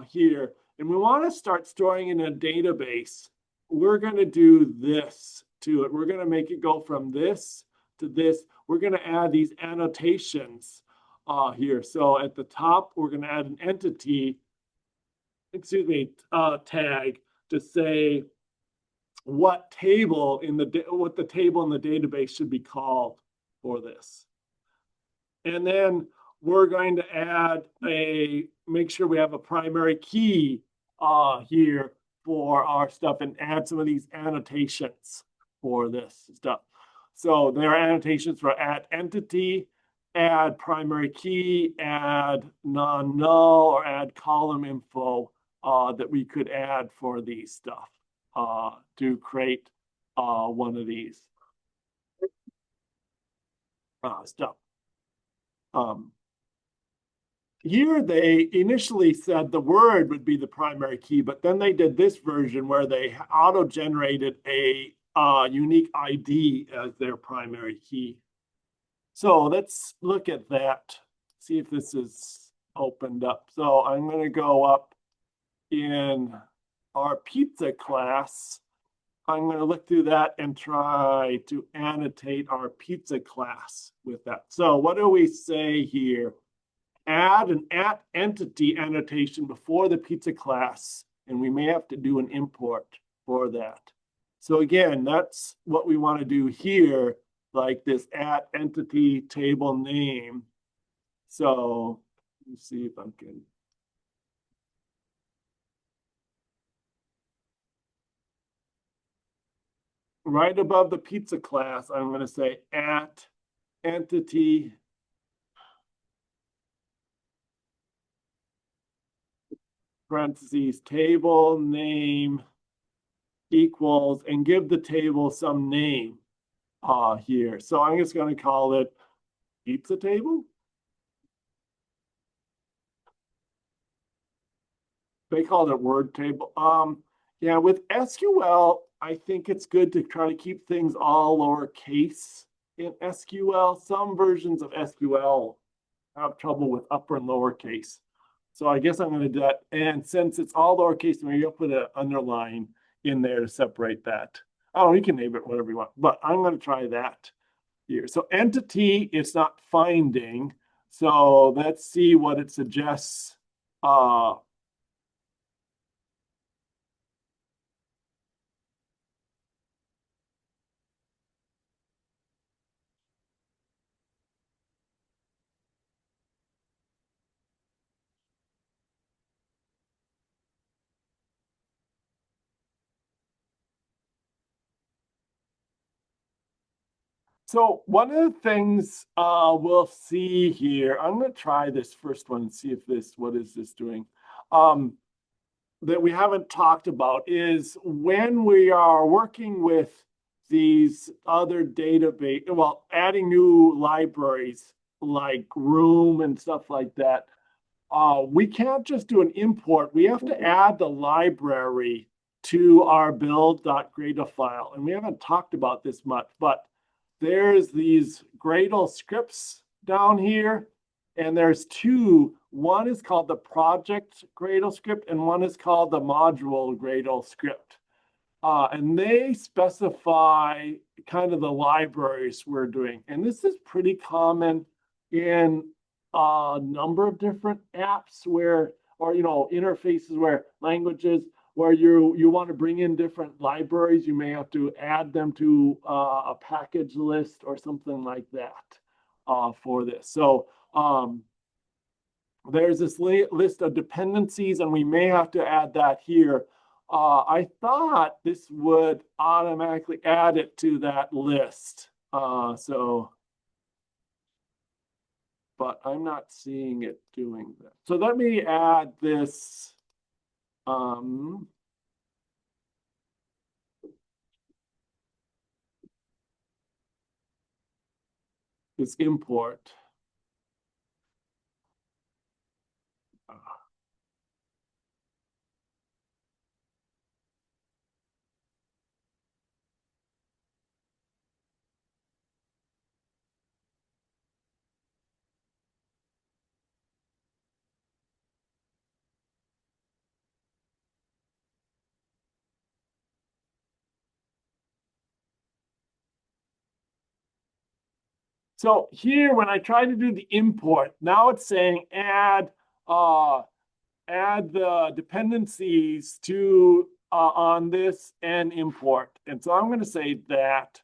here, and we want to start storing in a database, we're going to do this to it. We're going to make it go from this to this. We're going to add these annotations here. So at the top, we're going to add an entity, tag to say what the table in the database should be called for this. And then we're going to make sure we have a primary key here for our stuff, and add some of these annotations for this stuff. So there are annotations for add entity, add primary key, add non-null, or add column info that we could add for these stuff to create one of these stuff. Here they initially said the word would be the primary key, but then they did this version where they auto-generated a unique ID as their primary key. So let's look at that, see if this is opened up. So I'm going to go up in our pizza class. I'm going to look through that and try to annotate our pizza class with that. So what do we say here? Add an at entity annotation before the pizza class, and we may have to do an import for that. So again, that's what we want to do here, like this at entity table name. So let me see if I can. Right above the pizza class, I'm going to say at entity parentheses table name equals, and give the table some name here. So I'm just going to call it pizza table. They called it word table. Yeah, with SQL, I think it's good to try to keep things all lowercase in SQL. Some versions of SQL have trouble with upper and lowercase. So I guess I'm going to do that. And since it's all lowercase, maybe I'll put an underline in there to separate that. Oh, you can name it whatever you want, but I'm going to try that here. So entity, it's not finding. So let's see what it suggests. So one of the things we'll see here, I'm going to try this first one and see if what is this doing? Um, that we haven't talked about is when we are working with these other database, well, adding new libraries like Room and stuff like that, we can't just do an import. We have to add the library to our build.gradle file. And we haven't talked about this much, but there's these Gradle scripts down here, and there's two. One is called the project Gradle script, and one is called the module Gradle script. And they specify kind of the libraries we're doing. And this is pretty common in a number of different apps where, or interfaces where languages where you want to bring in different libraries, you may have to add them to a package list or something like that for this. So there's this list of dependencies, and we may have to add that here. I thought this would automatically add it to that list. But I'm not seeing it doing that. So let me add this. This import. So here, when I try to do the import, now it's saying add the dependencies to on this and import. And so I'm going to say that,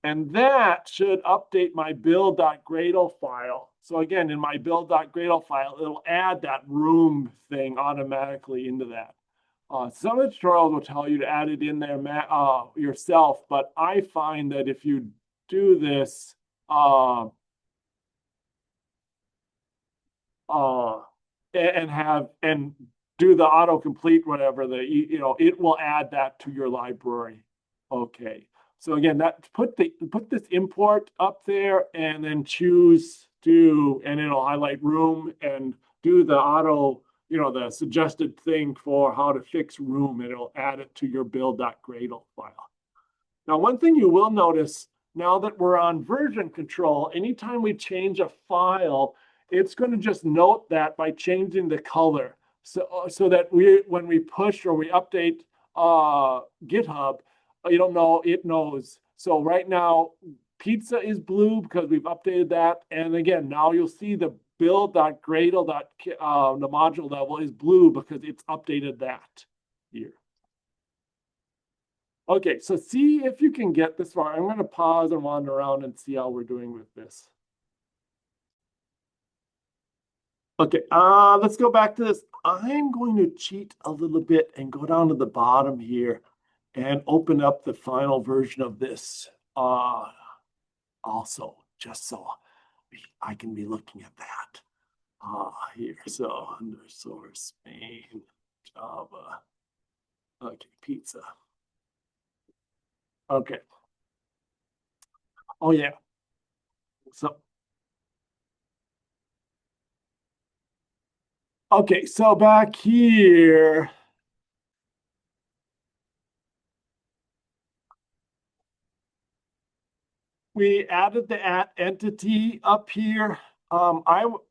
and that should update my build.gradle file. So again, in my build.gradle file, it'll add that room thing automatically into that. Some of the tutorials will tell you to add it in there yourself, but I find that if you do this, uh, and do the autocomplete, whatever, it will add that to your library. Okay. So again, put this import up there and then choose and it'll highlight room and do the the suggested thing for how to fix room. It'll add it to your build.gradle file. Now, one thing you will notice now that we're on version control, anytime we change a file, it's going to just note that by changing the color. So that when we push or we update GitHub, it knows. So right now, pizza is blue because we've updated that. And again, now you'll see the build.gradle, the module level is blue because it's updated that here. Okay, so see if you can get this far. I'm going to pause and wander around and see how we're doing with this. Okay, let's go back to this. I'm going to cheat a little bit and go down to the bottom here and open up the final version of this also, just so I can be looking at that here. So under source main Java. Okay, pizza. Okay. Oh yeah. So okay, so back here. We added the at entity up here.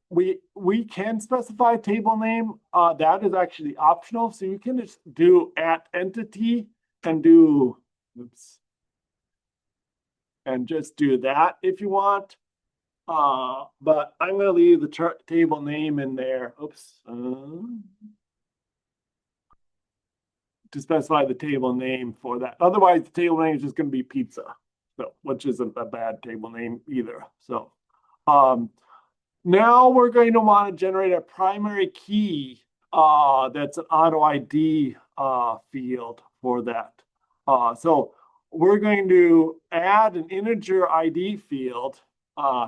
We can specify table name. That is actually optional. So you can just do at entity and and just do that if you want. But I'm going to leave the table name in there. Oops. To specify the table name for that. Otherwise, the table name is just going to be pizza. So, which isn't a bad table name either. So now we're going to want to generate a primary key that's an auto ID field for that. So we're going to add an integer ID field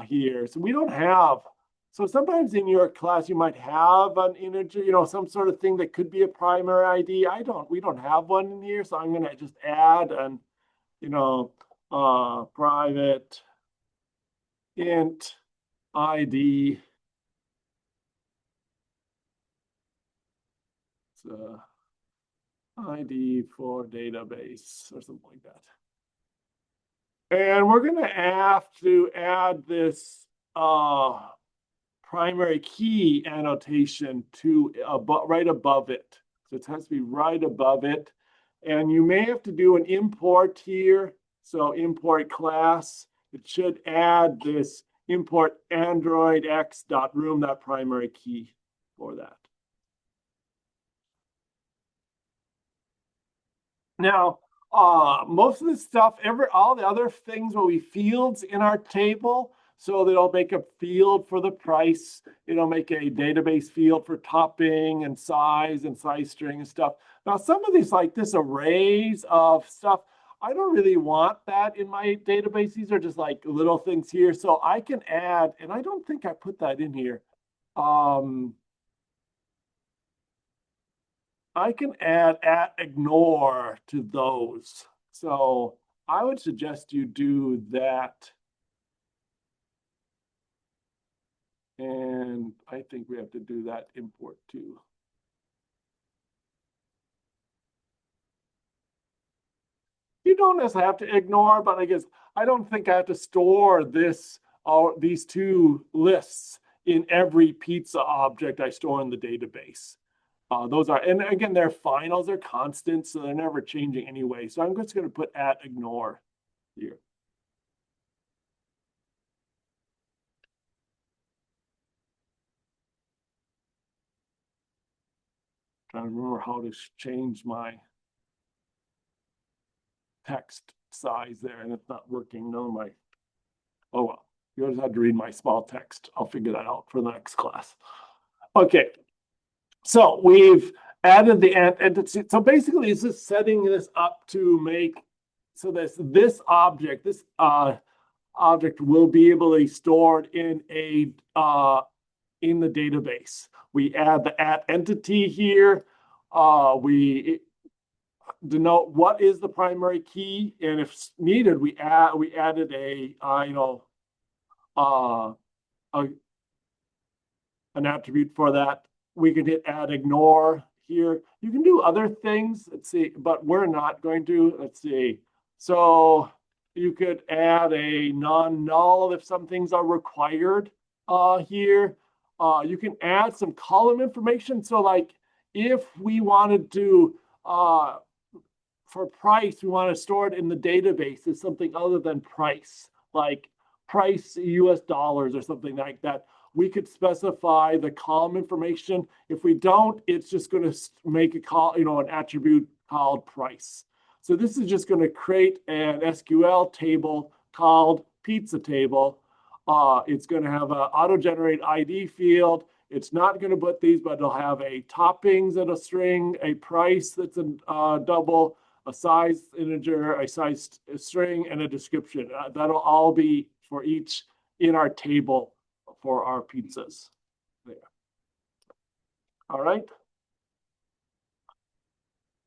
here. So we don't have, so sometimes in your class you might have an integer, some sort of thing that could be a primary ID. We don't have one in here, so I'm going to just add an, private int ID. It's ID for database or something like that. And we're going to have to add this primary key annotation to right above it. So it has to be right above it. And you may have to do an import here. So import class. It should add this import Android x.room.primary key for that. Now, most of the stuff, all the other things will be fields in our table. So they'll make a field for the price. It'll make a database field for topping and size string and stuff. Now, some of these, like this arrays of stuff, I don't really want that in my database. These are just like little things here. So I can add, and I don't think I put that in here. I can add @ignore to those. So I would suggest you do that. And I think we have to do that import too. You don't necessarily have to ignore, but I guess I don't think I have to store this or these two lists in every pizza object I store in the database. Those are, and again, they're finals, they're constants, so they're never changing anyway. So I'm just going to put @ignore here. Trying to remember how to change my text size there, and it's not working. No, oh well, you just have to read my small text. I'll figure that out for the next class. Okay, so we've added the entity. So basically, it's just setting this up to make so this object, object will be able to be stored in in the database. We add the @entity here. We denote what is the primary key, and if needed, we added an attribute for that. We can hit @ignore here. You can do other things. Let's see, but we're not going to. Let's see. So you could add a non-null if some things are required here. You can add some column information. So like if we wanted to, for price, we want to store it in the database as something other than price, like price US dollars or something like that. We could specify the column information. If we don't, it's just going to make a call, an attribute called price. So this is just going to create an SQL table called pizza table. It's going to have an auto-generate ID field. It's not going to put these, but it'll have a toppings and a string, a price that's a double, a size integer, a size string, and a description. That'll all be for each in our table for our pizzas. There. All right.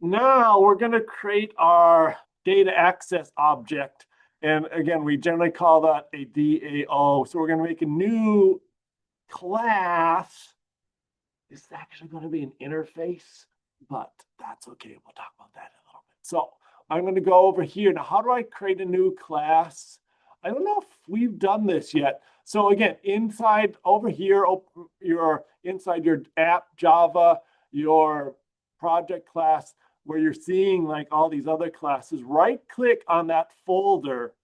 Now we're going to create our data access object. And again, we generally call that a DAO. So we're going to make a new class. It's actually going to be an interface, but that's okay. We'll talk about that in a little bit. So I'm going to go over here. Now, how do I create a new class? I don't know if we've done this yet. So again, inside over here, inside your app Java, your project class, where you're seeing like all these other classes, right click on that folder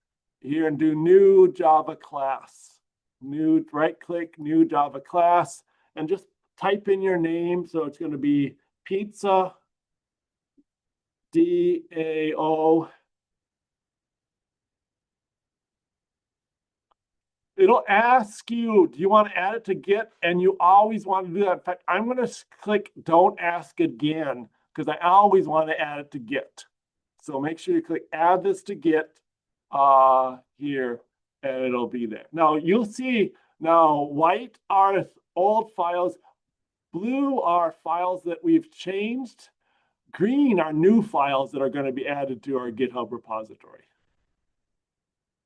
here and do new Java class. Right click, new Java class, and just type in your name. So it's going to be pizza DAO. It'll ask you, do you want to add it to Git? And you always want to do that. In fact, I'm going to click don't ask again because I always want to add it to Git. So make sure you click add this to Git here, and it'll be there. Now you'll see now white are old files, blue are files that we've changed, green are new files that are going to be added to our GitHub repository.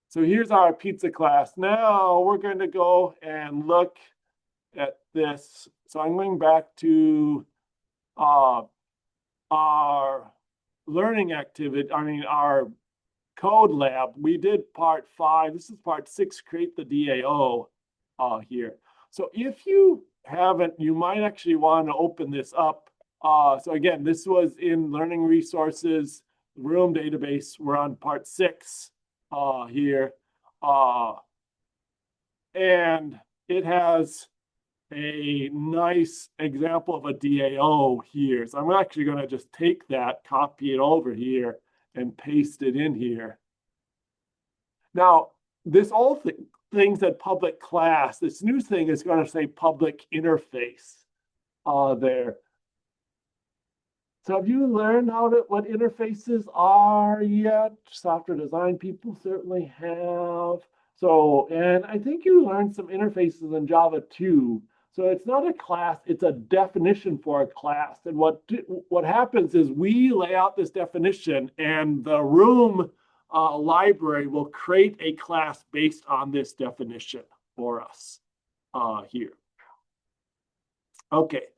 So here's our pizza class. Now we're going to go and look at this. So I'm going back to our learning activity, our code lab. We did part 5. This is part 6, create the DAO here. So if you haven't, you might actually want to open this up. So again, this was in Learning Resources, Room Database. We're on part 6 here. And it has a nice example of a DAO here. So I'm actually going to just take that, copy it over here, and paste it in here. Now, this old thing said public class. This new thing is going to say public interface there. So have you learned what interfaces are yet? Software design people certainly have. So, and I think you learned some interfaces in Java too. So it's not a class, it's a definition for a class. And what happens is we lay out this definition and the Room library will create a class based on this definition for us here. Okay.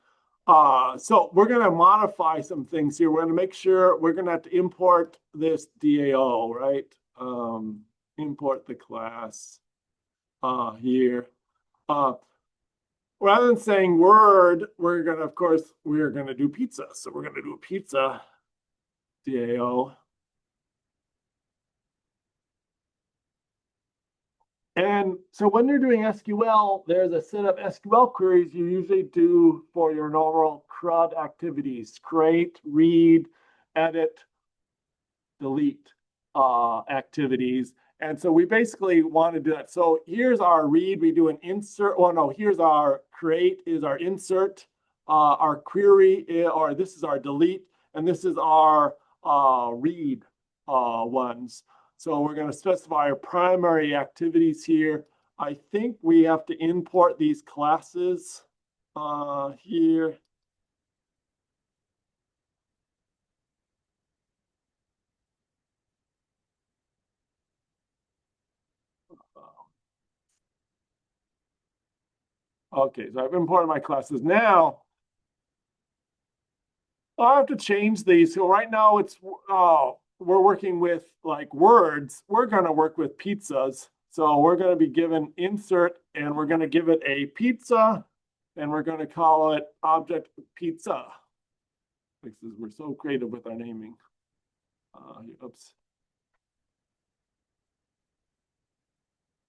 So we're going to modify some things here. We're going to make sure we're going to have to import this DAO, right? Import the class here. Rather than saying word, we're going to, of course, we're going to do pizza. So we're going to do a pizza DAO. And so when you're doing SQL, there's a set of SQL queries you usually do for your normal CRUD activities: create, read, edit, delete activities. And so we basically want to do that. So here's our read. We do an insert. Oh, no, here's our create is our insert. Our query, or this is our delete. And this is our read ones. So we're going to specify our primary activities here. I think we have to import these classes here. Okay, so I've imported my classes. Now, I have to change these. So right now it's we're working with like words. We're going to work with pizzas. So we're going to be given insert, and we're going to give it a pizza, and we're going to call it object pizza. We're so creative with our naming. Oops.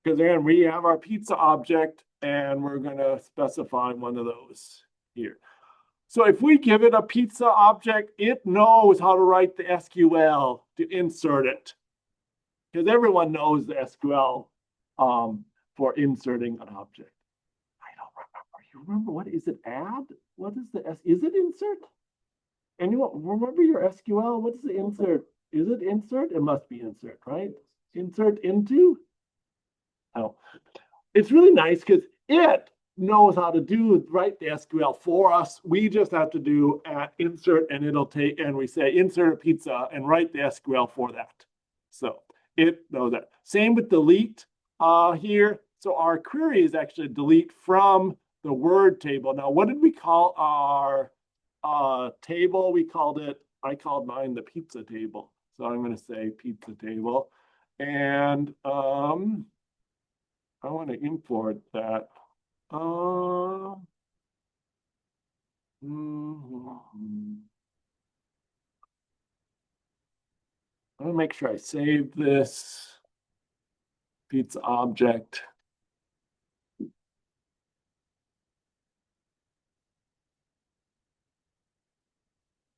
Because again, we have our pizza object, and we're going to specify one of those here. So if we give it a pizza object, it knows how to write the SQL to insert it. Because everyone knows the SQL for inserting an object. I don't remember. You remember what is it? Add? What is the S? Is it insert? Anyone remember your SQL? What is the insert? Is it insert? It must be insert, right? Insert into? Oh, it's really nice because it knows how to write the SQL for us. We just have to do insert, and it'll take, and we say insert a pizza and write the SQL for that. So it knows that. Same with delete here. So our query is actually delete from the word table. Now, what did we call our table? I called mine the pizza table. So I'm going to say pizza table. And I want to import that. I'm going to make sure I save this pizza object.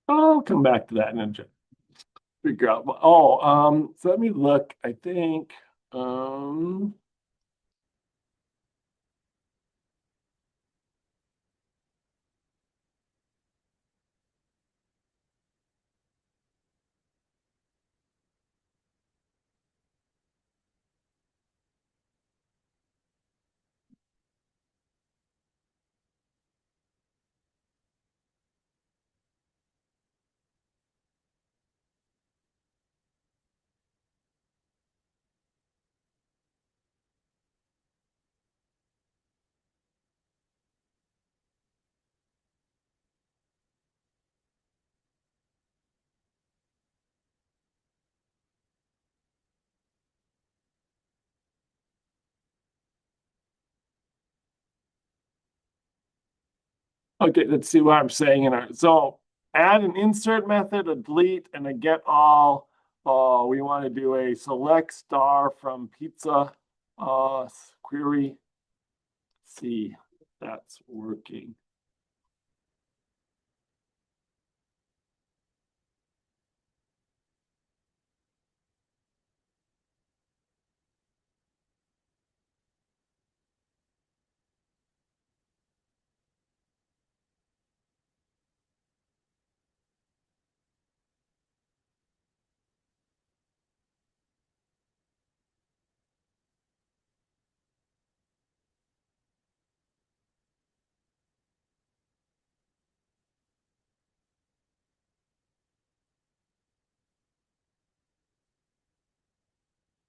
I'll come back to that in a minute. Figure out. So let me look. I think. Okay, let's see what I'm saying in our, so add an insert method, a delete, and a get all. We want to do a select star from pizza query. See, that's working.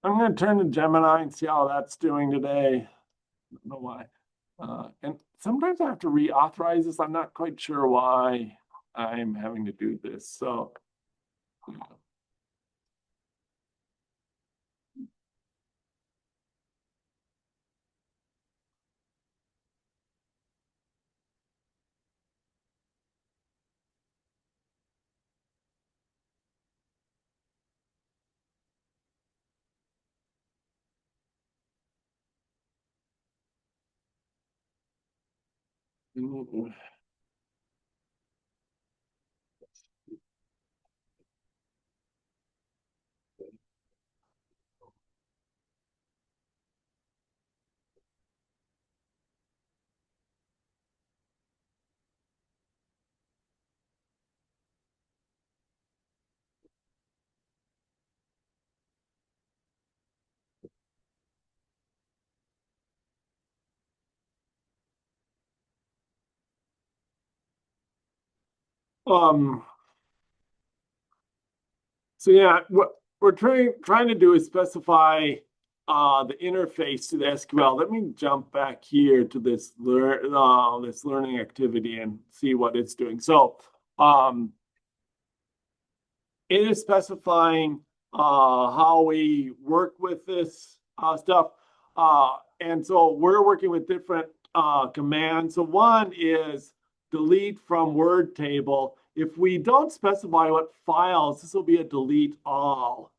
I'm going to turn to Gemini and see how that's doing today. I don't know why. And sometimes I have to reauthorize this. I'm not quite sure why I'm having to do this. So, um, so yeah, what we're trying to do is specify the interface to the SQL. Let me jump back here to this this learning activity and see what it's doing. So it is specifying how we work with this stuff. And so we're working with different commands. So one is delete from word table. If we don't specify what files, this will be a delete all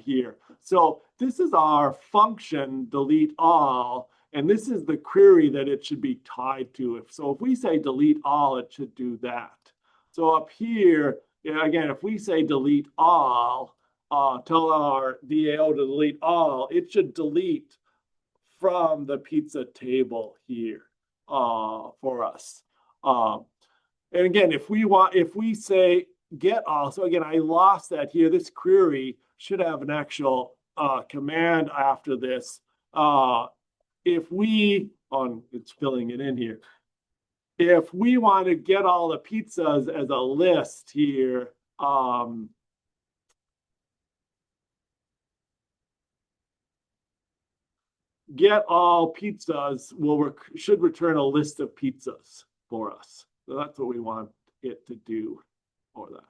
here. So this is our function delete all, and this is the query that it should be tied to. So if we say delete all, it should do that. So up here, yeah, again, if we say delete all, tell our DAO to delete all, it should delete from the pizza table here for us. And again, if we say get all, so again, I lost that here. This query should have an actual command after this. If we, it's filling it in here. If we want to get all the pizzas as a list here, get all pizzas should return a list of pizzas for us. So that's what we want it to do for that.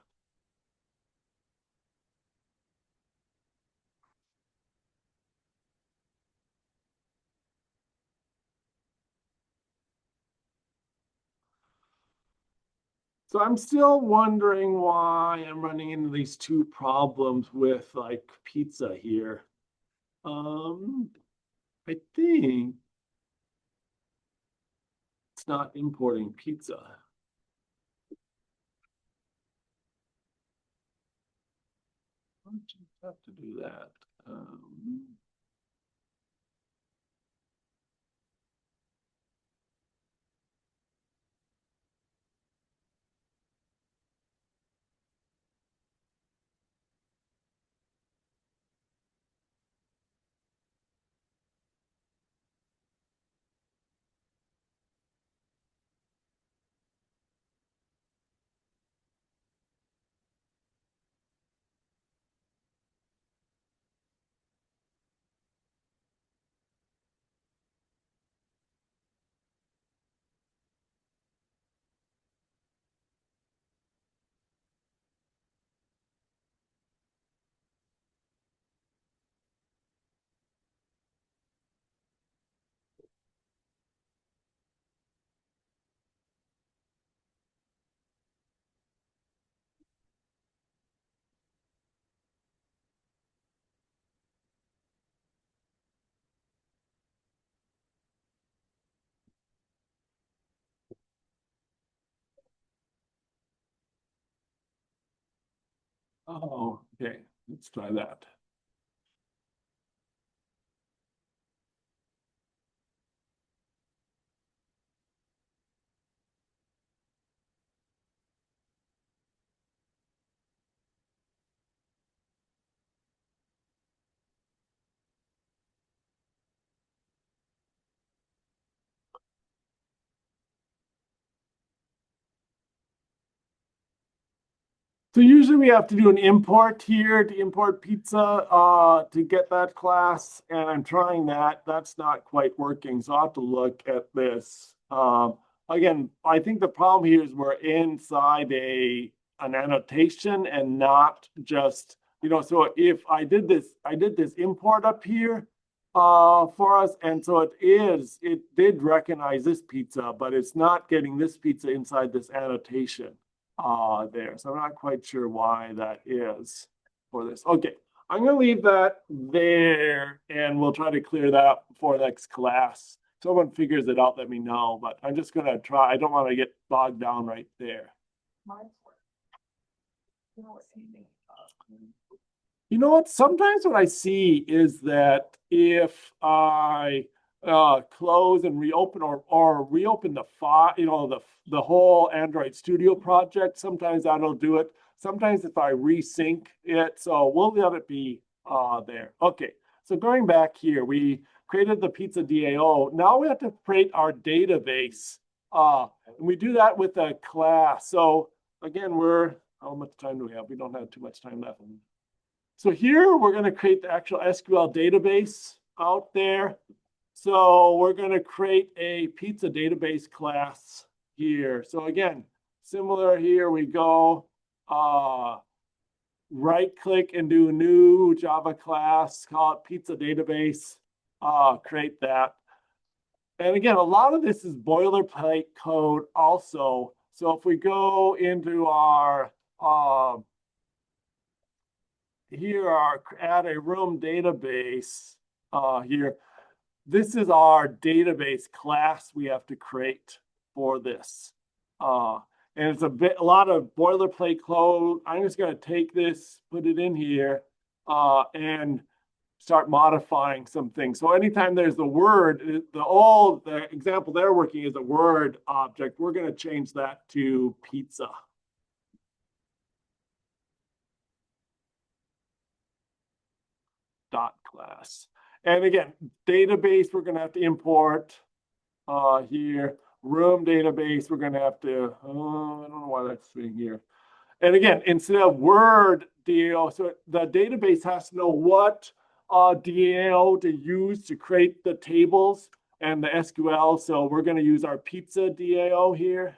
So I'm still wondering why I'm running into these two problems with like pizza here. I think it's not importing pizza. Why don't you have to do that? Oh, okay, let's try that. So usually we have to do an import here to import pizza to get that class, and I'm trying that. That's not quite working, so I'll have to look at this. Again, I think the problem here is we're inside an annotation and not just, so if I did this import up here for us, and so it did recognize this pizza, but it's not getting this pizza inside this annotation there. So I'm not quite sure why that is for this. Okay, I'm going to leave that there and we'll try to clear that up before next class. Someone figures it out, let me know, but I'm just going to try. I don't want to get bogged down right there. You know what? Sometimes what I see is that if I close and reopen or reopen the file, the whole Android Studio project, sometimes that'll do it. Sometimes if I resync it, so we'll let it be there. Okay, so going back here, we created the pizza DAO. Now we have to create our database. And we do that with a class. So again, how much time do we have? We don't have too much time left. So here we're going to create the actual SQL database out there. So we're going to create a pizza database class here. So again, similar here we go, right click and do new Java class, call it pizza database, create that. And again, a lot of this is boilerplate code also. So if we go into our here are add a room database here. This is our database class we have to create for this. And it's a lot of boilerplate code. I'm just going to take this, put it in here, and start modifying some things. So anytime there's the word, the example they're working is a word object. We're going to change that to pizza. Dot class. And again, database, we're going to have to import here. Room database, we're going to have to, I don't know why that's sitting here. And again, instead of word DAO, so the database has to know what DAO to use to create the tables and the SQL. So we're going to use our pizza DAO here.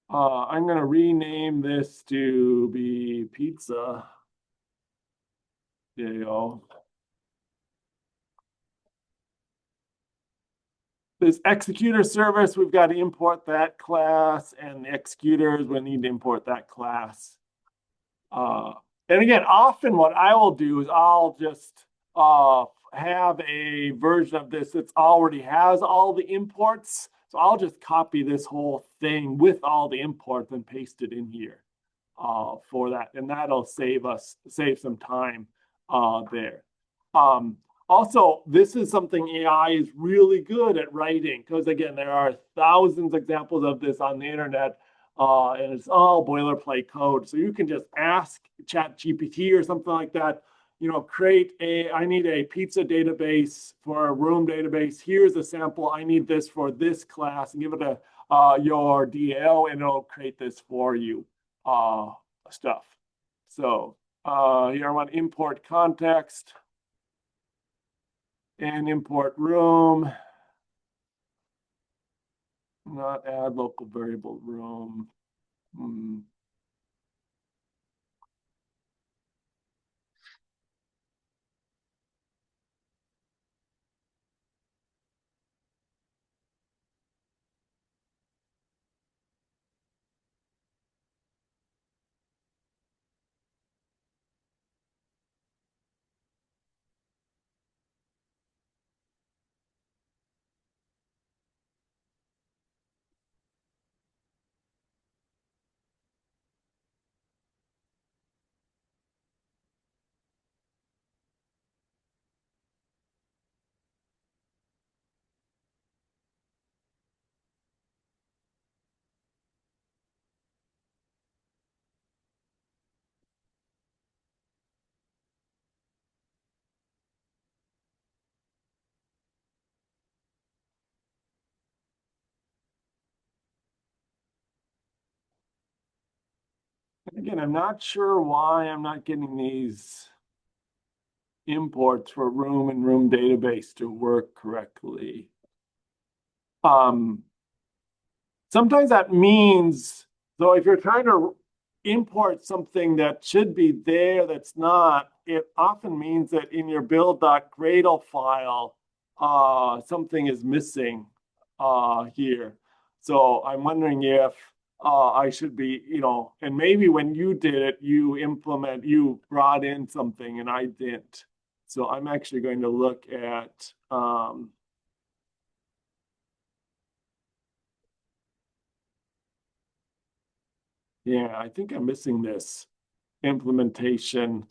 I'm going to rename this to be pizza DAO. This executor service, we've got to import that class, and the executors, we need to import that class. And again, often what I will do is I'll just have a version of this that already has all the imports. So I'll just copy this whole thing with all the imports and paste it in here for that. And that'll save some time there. Also, this is something AI is really good at writing because, again, there are thousands of examples of this on the internet, and it's all boilerplate code. So you can just ask ChatGPT or something like that, I need a pizza database for a room database. Here's a sample. I need this for this class, and give it your DAO, and it'll create this for you stuff. So here I want import context and import room, not add local variable room. Again, I'm not sure why I'm not getting these imports for room and room database to work correctly. Um, Sometimes that means, so if you're trying to import something that should be there that's not, it often means that in your build.gradle file, something is missing here. So I'm wondering if I should be, and maybe when you did it, you brought in something and I didn't. So I'm actually going to look at yeah, I think I'm missing this implementation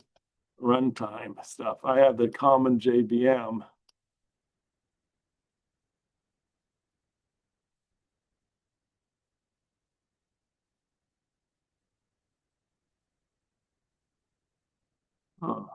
runtime stuff. I have the common JVM. Huh.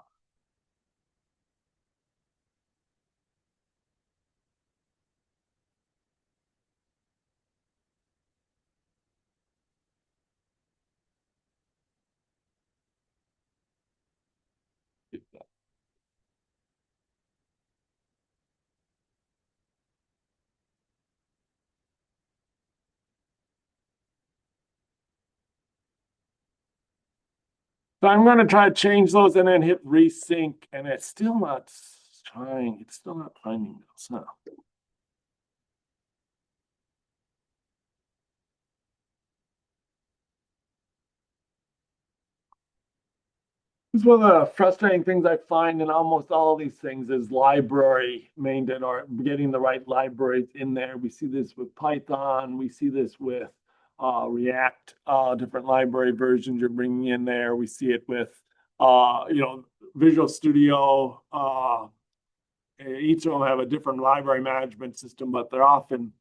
So I'm going to try to change those and then hit resync, and it's still not trying. It's still not finding those. Huh? This is one of the frustrating things I find in almost all these things is library maintenance or getting the right libraries in there. We see this with Python. We see this with React, different library versions you're bringing in there. We see it with, Visual Studio. Each of them have a different library management system, but they're often,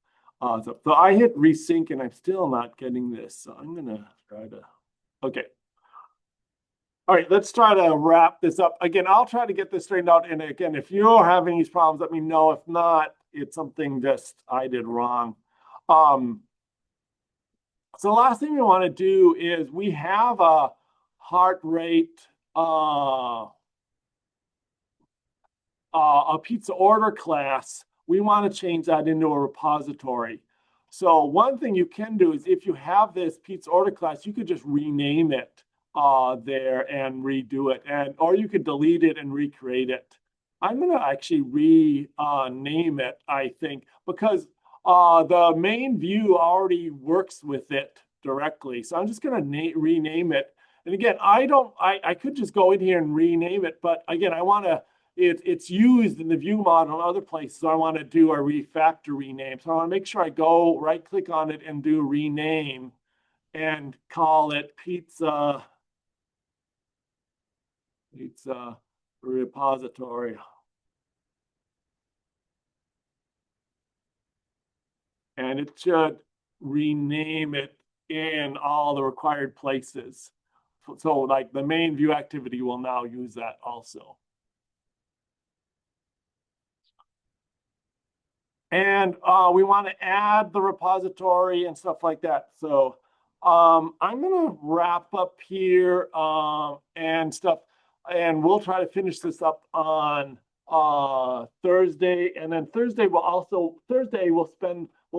so I hit resync and I'm still not getting this. So I'm going to try to, okay. All right, let's try to wrap this up. Again, I'll try to get this straightened out. And again, if you're having these problems, let me know. If not, it's something just I did wrong. Um, so the last thing we want to do is we have a heart rate, a pizza order class. We want to change that into a repository. So one thing you can do is if you have this pizza order class, you could just rename it there and redo it, and or you could delete it and recreate it. I'm gonna actually rename it, I think, because the main view already works with it directly. So I'm just gonna rename it. And again, I could just go in here and rename it, but again, I want to it's used in the view model in other places. So I want to do a refactor rename. So I want to make sure I go right click on it and do rename and call it pizza repository. And it should rename it in all the required places. So like the main view activity will now use that also. And we want to add the repository and stuff like that. So I'm going to wrap up here and stuff, and we'll try to finish this up on Thursday. And then Thursday we'll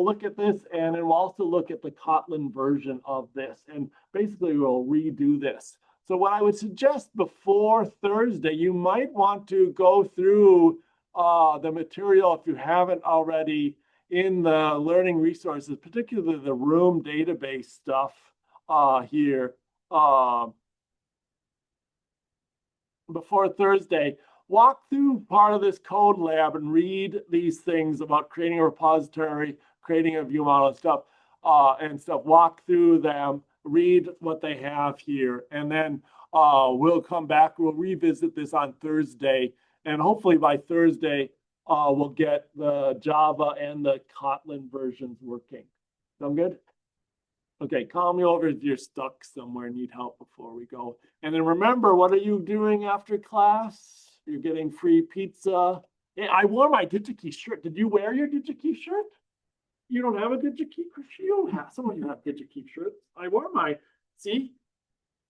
look at this, and then we'll also look at the Kotlin version of this. And basically we'll redo this. So what I would suggest before Thursday, you might want to go through the material, if you haven't already, in the learning resources, particularly the room database stuff here before Thursday. Walk through part of this code lab and read these things about creating a repository, creating a view model and stuff. Walk through them, read what they have here, and then we'll come back. We'll revisit this on Thursday, and hopefully by Thursday, we'll get the Java and the Kotlin versions working. Sound good? Okay, call me over if you're stuck somewhere and need help before we go. And then remember, what are you doing after class? You're getting free pizza. Hey, I wore my DigiKey shirt. Did you wear your DigiKey shirt? You don't have a DigiKey shirt? You don't have, some of you have DigiKey shirts. I wore my, see?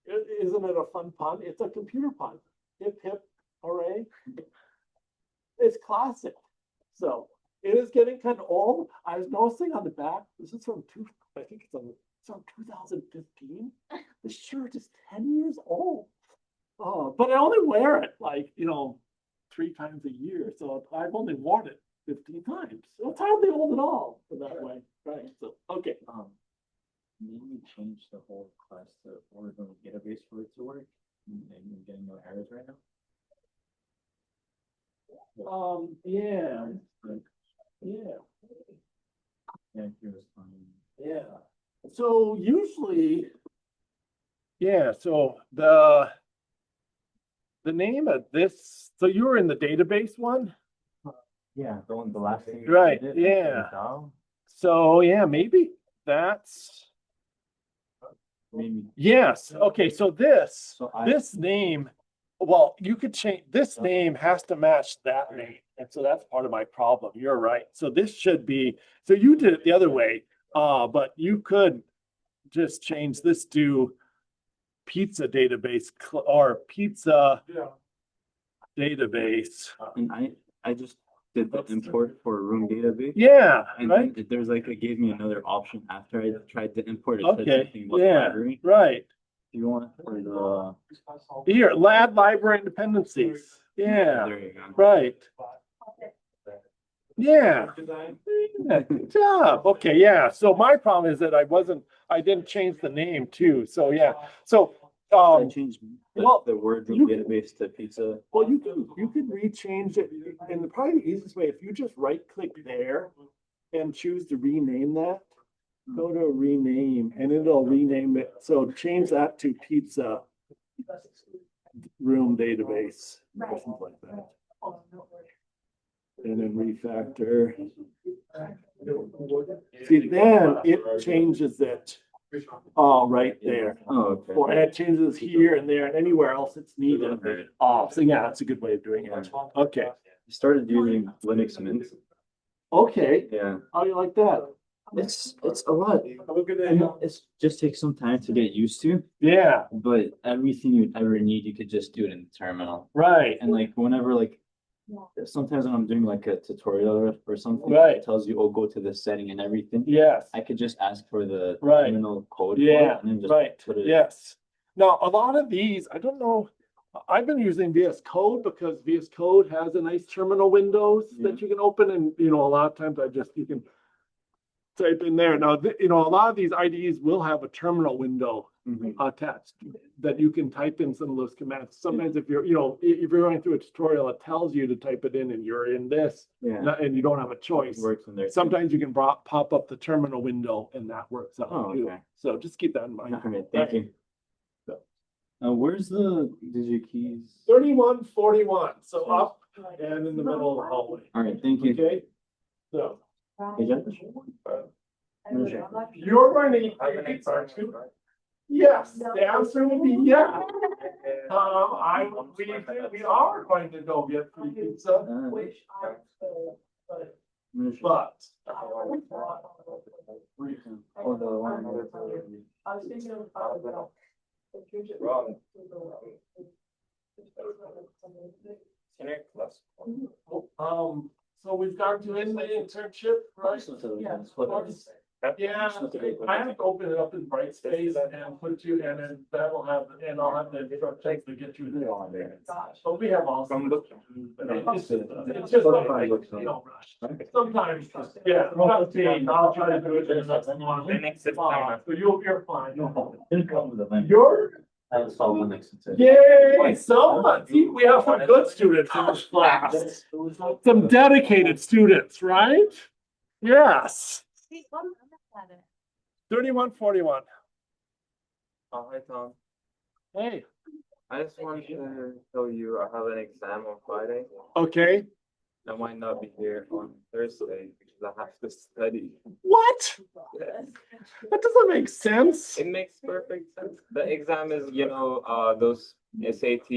Isn't it a fun pun? It's a computer pun. Hip, hip, hooray. It's classic. So it is getting kind of old. I was noticing on the back, this is from I think it's from 2015. The shirt is 10 years old. Oh, but I only wear it like, 3 times a year. So I've only worn it 15 times. So it's hardly old at all for that way. Right. So, okay. Maybe change the whole class to Oregon database for it to work. And you're getting no errors right now. Yeah. Yeah. Yeah, here's fine. Yeah. So usually, yeah, so the name of this, so you were in the database one? Yeah, the last thing. Right, yeah. So yeah, maybe that's, Maybe. yes, okay, so So this name, well, you could change, this name has to match that name. And so that's part of my problem. You're right. So this should be, so you did it the other way, but you could just change this to pizza database or pizza database. And I just did the import for room database. Yeah, And right. then there's like, it gave me another option after I tried to import it. Okay, yeah, right. You want for the, Here, lab library dependencies. Yeah, there you go. right. Yeah. Yeah, good job. Okay, yeah. So my problem is that I didn't change the name too. So yeah. So I changed well, the word room you- database to pizza. well, you could rechange it, and probably the easiest way, if you just right click there and choose to rename that, go to rename and it'll rename it. So change that to pizza room database or something like that. And then refactor. See, then it changes it right there. Oh, okay. Or it changes here and there and anywhere else it's needed. Okay. So yeah, that's a good way of doing it. Okay, I started using Linux Mint. okay. Yeah. How do you like that? It's a lot. It's just takes some time to get used to, Yeah, but everything you'd ever need, you could just do it in the terminal. right. And like whenever sometimes when I'm doing like a tutorial or something, Right. it tells you, oh, go to this setting and everything. Yes, I could just ask for the Right. terminal code. for it yeah, and then just right, put it. yes. Now, a lot of these, I don't know, I've been using VS Code because VS Code has a nice terminal windows that you can open and, a lot of times you can type in there. Now, a lot of these IDEs will have a terminal window Mhm. attached that you can type in some of those commands. Sometimes if you're going through a tutorial, it tells you to type it in and you're in this, Yeah. and you don't have a It choice. works in there. too. Sometimes you can pop up the terminal window and that works out. Oh, too. okay. So just keep that in mind. All right, thank you. So. Where's the digit keys? 3141, so up and in the middle of the hallway. All right, thank you. Okay, so Hey, Jeff? you're going to eat pizza, aren't you? Yes, the answer would be yeah. We are going to go get free pizza, but. Oh, the one. I was thinking of So we've gone to in the internship, right? Yeah, I have to open it up in Brightspace and put you, and then that'll have, and I'll have the instructions to get you there. So we have all. It's just like, rush. Sometimes, yeah, I'll try to do it in the next one. So you're fine. You're, yay, someone, see, we have some good students in this class. Some dedicated students, right? Yes. 3141. Hi Tom, Hey, I just wanted to tell you I have an exam on Friday. okay. I might not be here on Thursday because I have to study. What? That doesn't make sense. It makes perfect sense. The exam is, those ACT